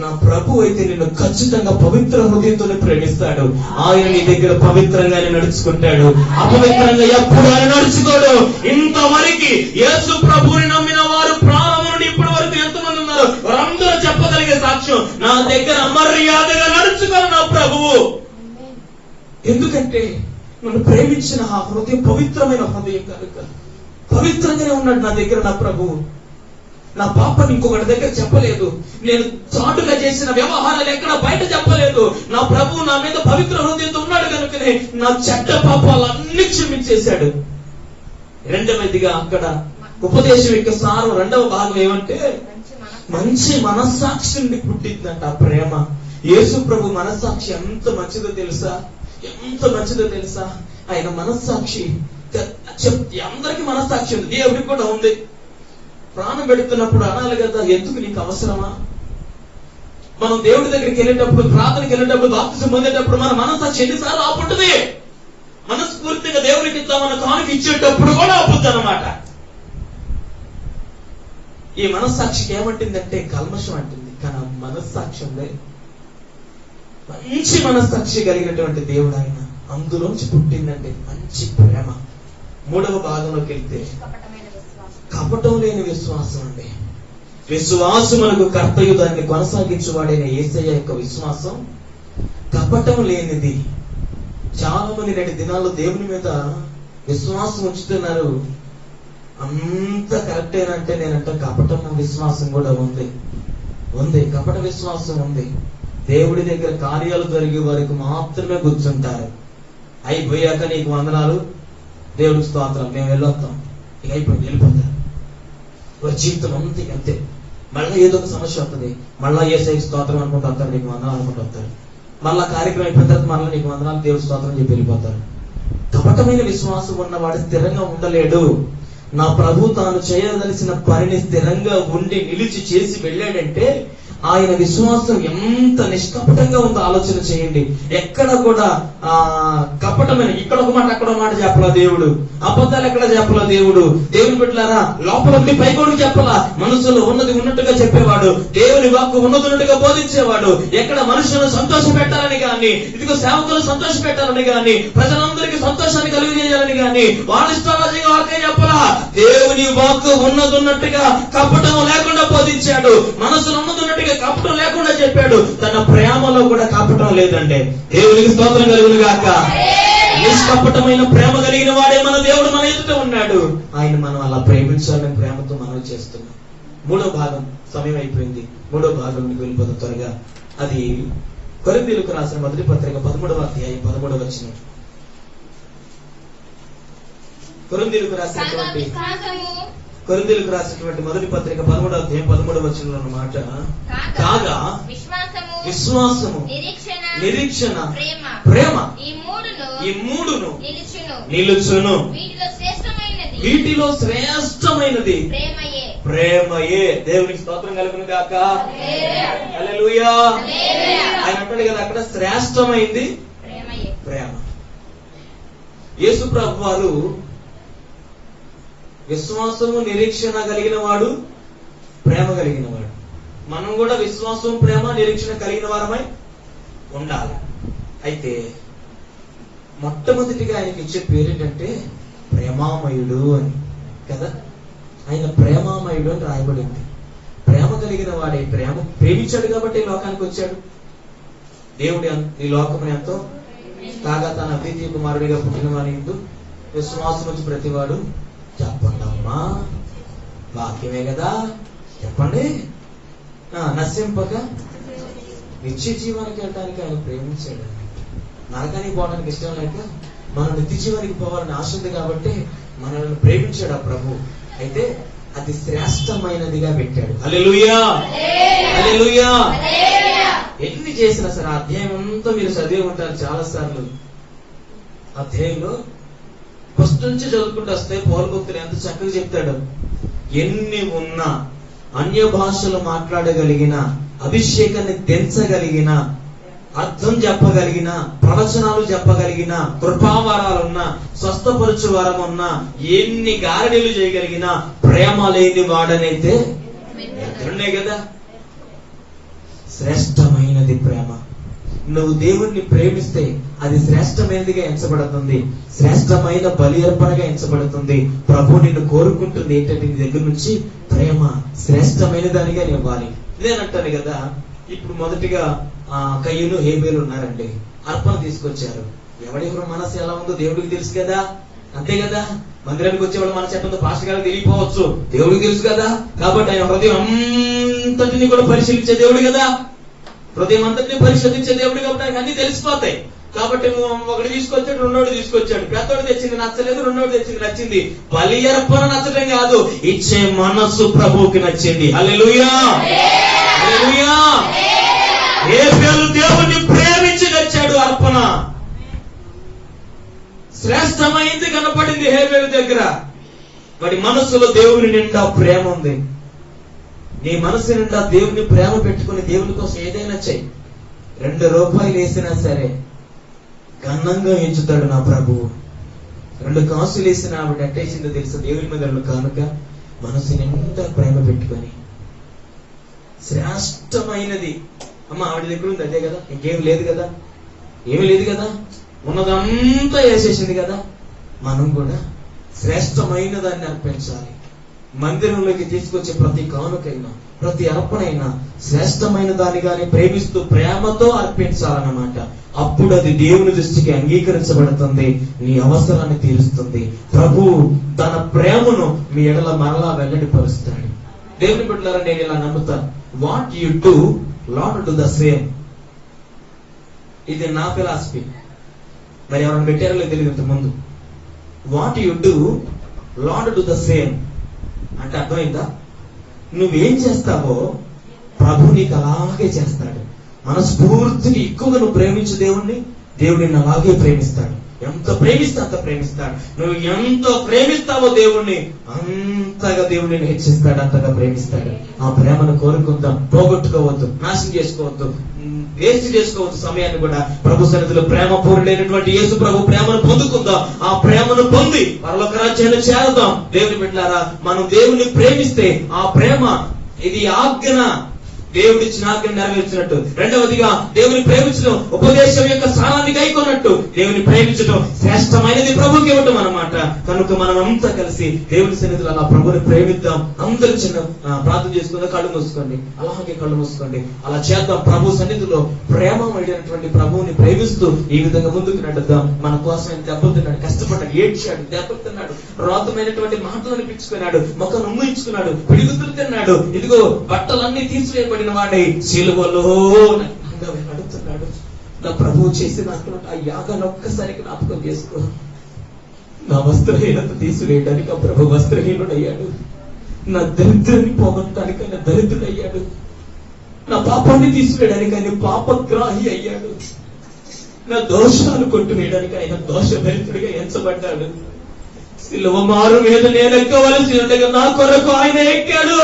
నా ప్రభు అయితే నిన్ను ఖచ్చితంగా పవిత్ర హృదయంతోనే ప్రేమిస్తాడు. ఆయన నీ దగ్గర పవిత్రంగానే నడుచుకుంటాడు, అపవిత్రంగా ఎప్పుడు ఆయన నడుచుకోడు. ఇంతవరకు యేసు ప్రభువుని నమ్మిన వారు ప్రారంభం నుండి ఇప్పటి వరకు ఎంతమంది ఉన్నారు? వారందరూ చెప్పగలిగే సాక్ష్యం, నా దగ్గర అమర్యాదగా నడుచుకోను నా ప్రభువు. ఎందుకంటే నన్ను ప్రేమించిన ఆ హృదయం పవిత్రమైన హృదయం కనుక పవిత్రంగానే ఉన్నాడు నా దగ్గర నా ప్రభువు. నా పాపని ఇంకొకటి దగ్గర చెప్పలేదు. నేను చాటుగా చేసిన వ్యవహారాలు ఎక్కడ బయట చెప్పలేదు. నా ప్రభువు నా మీద పవిత్ర హృదయంతో ఉన్నాడు కనుకనే నా చెడ్డ పాపాలన్నీ క్షమించేశాడు. రెండవదిగా అక్కడ ఉపదేశం యొక్క సారం రెండవ భాగం ఏమంటే, మంచి మనస్సాక్షి నుండి పుట్టిందంట ఆ ప్రేమ. యేసు ప్రభు మనస్సాక్షి ఎంత మంచిదో తెలుసా? ఎంత మంచిదో తెలుసా? ఆయన మనస్సాక్షి అందరికీ మనస్సాక్షి ఉంది, దేవుడికి కూడా ఉంది. ప్రాణం పెడుతున్నప్పుడు అనాలి కదా, ఎందుకు నీకు అవసరమా? మనం దేవుడి దగ్గరికి వెళ్ళేటప్పుడు, ప్రార్థనకి వెళ్ళేటప్పుడు, బాప్తిజం పొందేటప్పుడు మన మనస్సాక్షి ఎన్నిసార్లు ఆపుంటుంది? మనస్ఫూర్తిగా దేవుడికి ఇద్దామన్న కానుక ఇచ్చేటప్పుడు కూడా ఆపుద్ది అన్నమాట. ఈ మనస్సాక్షికి ఏమంటుందంటే కల్మషం అంటుంది. కానీ ఆ మనస్సాక్షి మంచి మనస్సాక్షి కలిగినటువంటి దేవుడు ఆయన. అందులోంచి పుట్టిందంటే మంచి ప్రేమ. మూడవ భాగంలోకి వెళ్తే కపటం లేని విశ్వాసం అండి. విశ్వాసమునకు కర్తయు దాన్ని కొనసాగించువాడైన యేసయ్య యొక్క విశ్వాసం కపటం లేనిది. చాలా మంది నేటి దినాల్లో దేవుని మీద విశ్వాసం ఉంచుతున్నారు. అంత కరెక్ట్ ఏనంటే నేనంటే కపటం విశ్వాసం కూడా ఉంది. కపట విశ్వాసం ఉంది. దేవుడి దగ్గర కార్యాలు జరిగే వరకు మాత్రమే కూర్చుంటారు. అయిపోయాక నీకు వందనాలు, దేవుడికి స్తోత్రం, మేము వెళ్ళొస్తాం, ఇక అయిపోయింది, వెళ్ళిపోతారు. వారి జీవితం అంతే. మళ్ళీ ఏదో ఒక సమస్య వస్తుంది, మళ్ళా యేసయ్యకి స్తోత్రం అనుకుంటూ వస్తారు, నీకు వందనాలు అనుకుంటూ వస్తారు. మళ్ళా కార్యక్రమం అయిపోయిన తర్వాత మళ్ళీ నీకు వందనాలు, దేవుడి స్తోత్రం చెప్పి వెళ్ళిపోతారు. కపటమైన విశ్వాసం ఉన్నవాడు స్థిరంగా ఉండలేడు. నా ప్రభు తాను చేయదలిసిన పనిని స్థిరంగా ఉండి నిలిచి చేసి వెళ్ళాడంటే ఆయన విశ్వాసం ఎంత నిష్కపటంగా ఉందో ఆలోచన చేయండి. ఎక్కడ కూడా కపటమైన ఇక్కడ ఒక మాట అక్కడ ఒక మాట చెప్పలా దేవుడు. అబద్ధాలు ఎక్కడ చెప్పలా దేవుడు. దేవుని బిడ్డలారా, లోపల పైకోడికి చెప్పలా. మనసులో ఉన్నది ఉన్నట్టుగా చెప్పేవాడు. దేవుని వాక్కు ఉన్నట్టుగా బోధించేవాడు. ఎక్కడ మనుషులను సంతోష పెట్టాలని గాని, ఇదిగో సేవకులు సంతోష పెట్టాలని గాని, ప్రజలందరికీ సంతోషాన్ని కలిగజేయాలని గాని వాళ్ళ ఇష్టారాజ్యంగా వాక్యం చెప్పలా. దేవుని వాక్కు ఉన్నట్టుగా కపటం లేకుండా బోధించాడు. మనసులో ఉన్నట్టుగా కపటం లేకుండా చెప్పాడు. తన ప్రేమలో కూడా కపటం లేదంటే దేవునికి స్తోత్రం కలుగును గాక. నిష్కపటమైన ప్రేమ కలిగిన వాడే మన దేవుడు మన ఎదుట ఉన్నాడు. ఆయన మనం అలా ప్రేమించాలని ప్రేమతో మనం చేస్తున్నాం. మూడో భాగం సమయం అయిపోయింది. మూడో భాగంకి వెళ్ళిపోతాం త్వరగా. అది కొరింథీయులకు రాసిన మొదటి పత్రిక 13వ అధ్యాయం 11వ వచనం. కొరింథీయులకు రాసినటువంటి కొరింథీయులకు రాసినటువంటి మొదటి పత్రిక 13వ అధ్యాయం 13వ వచనంలో అన్నమాట. కాగా విశ్వాసము, నిరీక్షణ, ప్రేమ ఈ మూడును నిలుచును. వీటిలో శ్రేష్టమైనది ప్రేమయే. దేవునికి స్తోత్రం కలుగును గాక. హల్లెలూయా. ఆయన అంటాడు కదా అక్కడ శ్రేష్టమైంది ప్రేమ. యేసు ప్రభు వారు విశ్వాసము, నిరీక్షణ కలిగిన వాడు, ప్రేమ కలిగిన వాడు. మనం కూడా విశ్వాసం, ప్రేమ, నిరీక్షణ కలిగిన వారమై ఉండాలి. అయితే మొట్టమొదటిగా ఆయనకి ఇచ్చే పేరేంటంటే ప్రేమామయుడు అని కదా. ఆయన ప్రేమామయుడు అని రాయబడింది. ప్రేమ కలిగిన వాడే, ప్రేమించాడు కాబట్టి ఈ లోకానికి వచ్చాడు. దేవుడు ఈ లోకముని ఎంతో కాగా తన అద్వితీయ కుమారుడిగా పుట్టిన వారి యందు విశ్వాసం వచ్చి ప్రతివాడు చెప్పండి అమ్మా, వాక్యమే కదా, చెప్పండి. నశింపక నిత్య జీవానికి వెళ్ళడానికి ఆయన ప్రేమించాడు. నరకానికి పోవడానికి ఇష్టం లేక మనం నిత్య జీవానికి పోవాలని ఆశ ఉంది కాబట్టి మనల్ని ప్రేమించాడు ఆ ప్రభు. అయితే అది శ్రేష్టమైనదిగా పెట్టాడు. హల్లెలూయా, హల్లెలూయా. ఎన్ని చేసినా సరే ఆ అధ్యాయం అంతా మీరు చదివి ఉంటారు చాలా సార్లు. అధ్యాయంలో ఫస్ట్ నుంచి చదువుకుంటూ వస్తే పౌలు భక్తుడు ఎంత చక్కగా చెప్తాడు. ఎన్ని ఉన్నా, అన్య భాషలు మాట్లాడగలిగిన, అభిషేకాన్ని తెంచగలిగిన, అర్థం చెప్పగలిగిన, ప్రవచనాలు చెప్పగలిగిన, కృపావరాలున్నా, స్వస్థపరచు వరం ఉన్నా, ఎన్ని గారడీలు చేయగలిగిన ప్రేమ లేని వాడనైతే ఎక్కడున్నాయి కదా. శ్రేష్టమైనది ప్రేమ. నువ్వు దేవుణ్ణి ప్రేమిస్తే అది శ్రేష్టమైనదిగా ఎంచబడుతుంది, శ్రేష్టమైన బలి అర్పణగా ఎంచబడుతుంది. ప్రభు నిన్ను కోరుకుంటుంది ఏంటంటే నీ దగ్గర నుంచి ప్రేమ శ్రేష్టమైన దానిగా ఇవ్వాలి. నేనంటాను కదా, ఇప్పుడు మొదటిగా కయ్యూను హేబేలు ఉన్నారండి, అర్పణ తీసుకొచ్చారు. ఎవడెవరు మనసు ఎలా ఉందో దేవుడికి తెలుసు కదా, అంతే కదా. మందిరానికి వచ్చేవాడు మనసు ఎట్టుందో పాస్టర్ గారికి తెలియపోవచ్చు, దేవుడికి తెలుసు కదా. కాబట్టి ఆయన హృదయం అంతటిని కూడా పరిశీలించే దేవుడు కదా, హృదయం అంతటిని పరిశోధించే దేవుడు కాబట్టి ఆయనకు అన్ని తెలిసిపోతాయి. కాబట్టి ఒకటి తీసుకొచ్చాడు, రెండోడు తీసుకొచ్చాడు. పెద్దోడు తెచ్చింది నచ్చలేదు, రెండోడు తెచ్చింది నచ్చింది. బలి అర్పణ నచ్చడం కాదు, ఇచ్చే మనస్సు ప్రభువుకి నచ్చింది. హల్లెలూయా, హల్లెలూయా. హేబేలు దేవుణ్ణి ప్రేమించి తెచ్చాడు అర్పణ. శ్రేష్టమైంది కనపడింది హేబేలు దగ్గర. వాడి మనస్సులో దేవుని నిండా ప్రేమ ఉంది. నీ మనసు నిండా దేవుని ప్రేమ పెట్టుకుని దేవుని కోసం ఏదైనా చెయ్యి. 2 రూపాయలు వేసినా సరే ఘనంగా ఎంచుతాడు నా ప్రభువు. 2 కాసులు వేసిన ఆవిడ అట్టేసిందో తెలుసు, దేవుని మీద కానుక. మనసు నిండా ప్రేమ పెట్టుకొని శ్రేష్టమైనది అమ్మ ఆవిడ దగ్గర ఉంది, అదే కదా, ఇంకేం లేదు కదా, ఏమి లేదు కదా, ఉన్నదంతా వేసేసింది కదా. మనం కూడా శ్రేష్టమైన దాన్ని అర్పించాలి. మందిరంలోకి తీసుకొచ్చే ప్రతి కానుకైనా, ప్రతి అర్పణైనా శ్రేష్టమైన దానిగానే ప్రేమిస్తూ ప్రేమతో అర్పించాలన్నమాట. అప్పుడు అది దేవుని దృష్టికి అంగీకరించబడుతుంది, నీ అవసరాన్ని తీరుస్తుంది. ప్రభు తన ప్రేమను మీ ఎడల మరలా వెల్లడిపరుస్తాడు. దేవుని బిడ్డలారా, నేను ఇలా నమ్ముతాను, what you do lord do the same. ఇది నా ఫిలాసఫీ. మరి ఎవరైనా పెట్టారో తెలియదు ఇంత ముందు. What you do lord do the same అంటే అర్థమైందా? నువ్వేం చేస్తావో ప్రభు నీకు అలాగే చేస్తాడు. మనస్ఫూర్తిగా ఎక్కువగా నువ్వు ప్రేమించు దేవుణ్ణి, దేవుడు నిన్ను అలాగే ప్రేమిస్తాడు. ఎంత ప్రేమిస్తే అంత ప్రేమిస్తాడు. నువ్వు ఎంత ప్రేమిస్తావో దేవుణ్ణి అంతగా దేవుడు నిన్ను హెచ్చిస్తాడు, అంతగా ప్రేమిస్తాడు. ఆ ప్రేమను కోరుకుందాం, పోగొట్టుకోవద్దు, నాశనం చేసుకోవద్దు, వేస్ట్ చేసుకోవద్దు సమయాన్ని కూడా. ప్రభు సన్నిధిలో ప్రేమ పూర్ణమైనటువంటి యేసు ప్రభు ప్రేమను పొందుకుందాం. ఆ ప్రేమను పొంది పరలోక రాజ్యాన్ని చేరదాం. దేవుని బిడ్డలారా, మనం దేవుని ప్రేమిస్తే ఆ ప్రేమ ఇది ఆజ్ఞ, దేవుడిచ్చిన ఆజ్ఞ నెరవేర్చినట్టు. రెండవదిగా దేవుని ప్రేమించడం ఉపదేశం యొక్క స్థానాన్ని గైకొన్నట్టు. దేవుని ప్రేమించడం శ్రేష్టమైనది ప్రభుకి ఇవ్వటం అన్నమాట. కనుక మనం అంతా కలిసి దేవుని సన్నిధిలో అలా ప్రభుని ప్రేమిద్దాం. అందరూ చిన్న ప్రార్థన చేసుకుందాం, కళ్ళు మూసుకోండి, అలాగే కళ్ళు మూసుకోండి. అలా చేద్దాం. ప్రభు సన్నిధిలో ప్రేమమైనటువంటి ప్రభువుని ప్రేమిస్తూ ఈ విధంగా ముందుకు నడుద్దాం. మన కోసం ఆయన దెబ్బలు తిన్నాడు, కష్టపడ్డాడు, ఏడ్చాడు, దెబ్బలు తిన్నాడు, రోతమైనటువంటి మాటలు అనిపించుకున్నాడు, ముఖం ఉమ్మించుకున్నాడు, పిడిగుతులు తిన్నాడు. ఇదిగో బట్టలన్నీ తీసివేయబడి వాడే శిలువలో నడుస్తున్నాడు. నా ప్రభువు చేసిన ఆ యాగాన్ని ఒక్కసారి జ్ఞాపకం చేసుకో. నా వస్త్రహీనత తీసివేయడానికి ఆ ప్రభు వస్త్రహీనుడయ్యాడు. నా దరిద్రాన్ని పోగొట్టడానికి ఆయన దరిద్రుడయ్యాడు. నా పాపాన్ని తీసివేయడానికి ఆయన పాపగ్రాహి అయ్యాడు. నా దోషాలు కొట్టువేయడానికి ఆయన దోషభరితుడిగా ఎంచబడ్డాడు. సిలువ మారు మీద నేను ఎక్కవలసి ఉండగా నా కొరకు ఆయన ఎక్కాడు.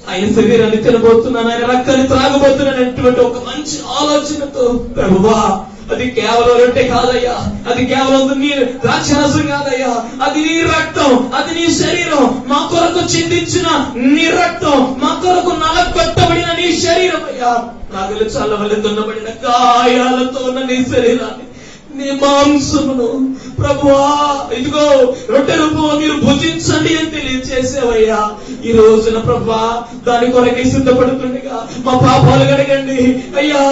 ఆయన శరీరాన్ని తినబోతున్నాను, ఆయన రక్తాన్ని త్రాగబోతున్నాను అటువంటి ఒక మంచి ఆలోచనతో, ప్రభువా అది కేవలం రొట్టె కాదయ్యా, అది కేవలం నీ ద్రాక్షరసం కాదయ్యా, అది నీ రక్తం, అది నీ శరీరం, మా కొరకు చిందించిన నీ రక్తం, మా కొరకు నలగొట్టబడిన నీ శరీరం అయ్యా. నాగలు చల్లవలె దున్నబడిన గాయాలతో ఉన్న నీ శరీరాన్ని, నీ మాంసమును ప్రభువా ఇదిగో రొట్టె రూపంలో మీరు భుజించండి అని తెలియజేసేవయ్యా. ఈ రోజున ప్రభువా దాని కొరకే సిద్ధపడుతుండగా మా పాపాలు కడగండి అయ్యా,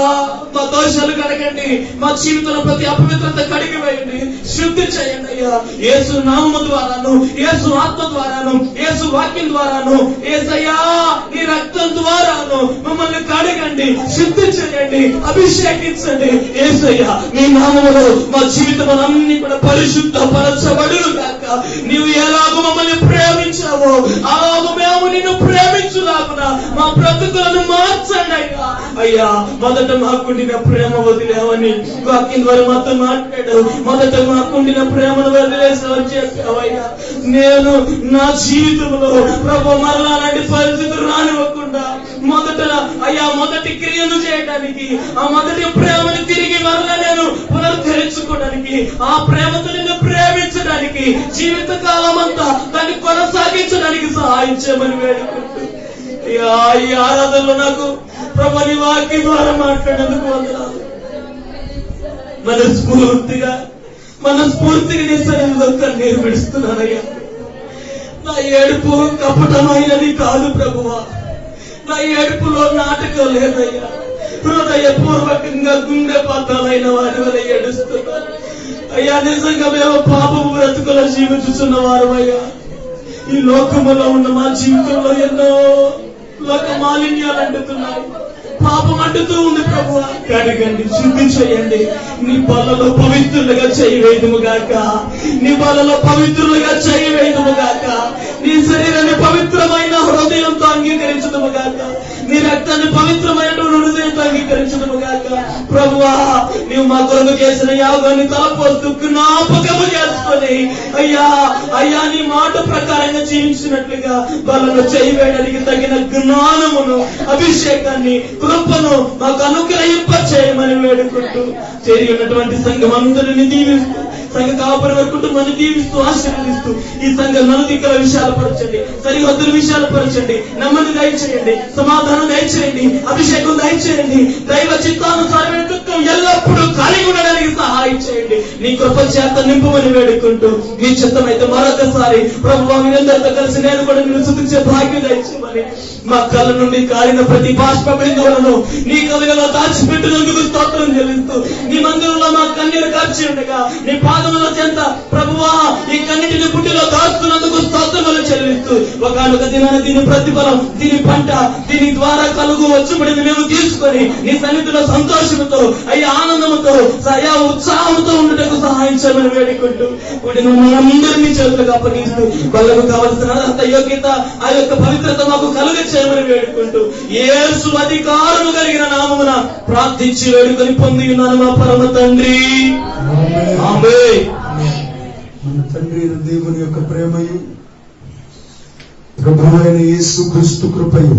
మా దోషాలు కడగండి, మా జీవితంలో ప్రతి అపవిత్రత కడిగివేయండి, శుద్ధి చేయండి అయ్యా. యేసు నామము ద్వారాను, యేసు ఆత్మ ద్వారాను, యేసు వాక్యం ద్వారాను, యేసయ్యా నీ రక్తం ద్వారాను మమ్మల్ని కడగండి, శుద్ధి చేయండి, అభిషేకించండి. యేసయ్యా నీ నామములో మా జీవితం అన్ని కూడా పరిశుద్ధపరచబడును గాక. నీవు ఎలాగో మమ్మల్ని ప్రేమించావో అలాగో మేము నిన్ను ప్రేమించులాగున మా బ్రతుకులను మార్చండి అయ్యా. అయ్యా మొదట మాకుండిన ప్రేమ వదిలేవని వాక్యం ద్వారా మాతో మాట్లాడావు. మొదట మాకుండిన ప్రేమను వదిలేసావని చెప్పావయ్యా. నేను నా జీవితంలో ప్రభు మరలా అలాంటి పరిస్థితులు రానివ్వకుండా మొదటి క్రియను చేయడానికి, ఆ మొదటి ప్రేమను తిరిగి మరలా నేను పునరుద్ధరించుకోవడానికి, ఆ ప్రేమతో నిన్ను ప్రేమించడానికి, జీవిత కాలం అంతా దాన్ని కొనసాగించడానికి సహాయం చేయమని వేడుకుంటూ ఈ ఆరాధనలో నాకు ప్రభు నీ వాక్యం ద్వారా మాట్లాడేందుకు వందనాలు. మనస్ఫూర్తిగా నీ సన్నిధిలో కన్నీరు విడుస్తున్నానయ్యా. నా ఏడుపు కపటమైనది కాదు ప్రభువా, నా ఏడుపులో నాటకం లేదయ్యా. హృదయపూర్వకంగా గుండె పాతాలైన వారి వల్ల ఏడుస్తున్నారు అయ్యా. నిజంగా మేము పాపము బ్రతుకుల జీవించుతున్న వారు అయ్యా. ఈ లోకములో ఉన్న మా జీవితంలో ఎన్నో లోక మాలిన్యాలు అంటున్నాయి, పాపం అంటుతూ ఉంది ప్రభువా. కడగండి, శుద్ధి చేయండి, నీ బలలో పవిత్రులుగా చేయవేయదుము గాక, నీ బలలో పవిత్రులుగా చేయవేయదుము గాక, నీ శరీరాన్ని పవిత్రమైన హృదయంతో అంగీకరించదుము గాక, నీ రక్తాన్ని పవిత్రమైన హృదయంతో అంగీకరించదుము గాక. ప్రభువా నీవు మా కొరకు చేసిన యాగాన్ని తలపోస్తూ జ్ఞాపకము చేసుకొని అయ్యా నీ మాట ప్రకారంగా జీవించినట్లుగా బలను చేయవేయడానికి తగిన జ్ఞానమును, అభిషేకాన్ని, కృపను మాకు అనుగ్రహింప చేయమని వేడుకుంటూ చేరి ఉన్నటువంటి సంఘం అందరిని దీవిస్తూ, సంఘ కాపురి వారి కుటుంబాన్ని దీవిస్తూ ఆశీర్వదిస్తూ ఈ సంఘం నలుదిక్కల విషయాలు పరచండి, సరిహద్దుల విషయాలు పరచండి, నెమ్మది దయచేయండి, సమాధానం దయచేయండి, అభిషేకం దయచేయండి, దైవ చిత్తానుసారమైన దుఃఖం ఎల్లప్పుడూ కలిగి ఉండడానికి సహాయం చేయండి. నీ కృప చేత నింపమని వేడుకుంటూ మీ చిత్తమైతే మరొకసారి ప్రభువా మీరందరితో కలిసి నేను కూడా మీరు స్తుతించే భాగ్యం దయచేయమని, మా కళ్ళ నుండి కారిన ప్రతి బాష్ప బిందువులను నీ కలుగలో దాచిపెట్టినందుకు స్తోత్రం చెల్లిస్తూ, నీ మందిరంలో మా కన్నీరు కార్చి ఉండగా నీ పాదముల చెంత ప్రభువా ఈ కన్నిటిని పుట్టిలో దాస్తున్నందుకు స్తోత్రములు చెల్లిస్తూ, ఒకనొక దినాన్ని దీని ప్రతిఫలం, దీని పంట, దీని ద్వారా కలుగు వచ్చుబడిని మేము తీసుకొని నీ సన్నిధిలో సంతోషంతో అయ్యా ఆనందంతో అయ్యా ఉత్సాహంతో ఉండటకు సహాయం చేయమని వేడుకుంటూ వీటిని మనందరినీ చేతులకు అప్పగిస్తూ వాళ్ళకు కావలసిన అంత యోగ్యత, ఆ యొక్క పవిత్రత మాకు కలుగ చేయమని వేడుకుంటూ యేసు అధికారము కలిగిన నామమున ప్రార్థించి వేడుకొని పొంది ఉన్నాను మా పరమ తండ్రి. ఆమేన్. మన తండ్రి దేవుని యొక్క ప్రేమయు ప్రభువైన యేసు క్రీస్తు కృపయు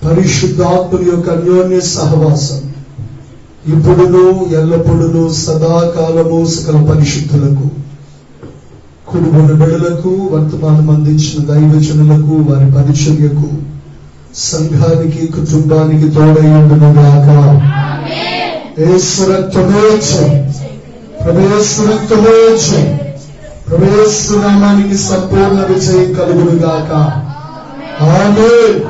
పరిశుద్ధాత్మని యొక్క అన్యోన్య సహవాసం ఇప్పుడును ఎల్లప్పుడును సదాకాలము సకల పరిశుద్ధులకు, కుటుంబ బిడ్డలకు, వర్తమానం అందించిన దైవజనులకు, వారి పరిచర్యకు, సంఘానికి, కుటుంబానికి తోడైండును గాక. యేసు రక్తమే జయం, యేసు రక్తమే జయం, యేసు నామానికి సంపూర్ణ విజయం కలుగును గాక. ఆమేన్.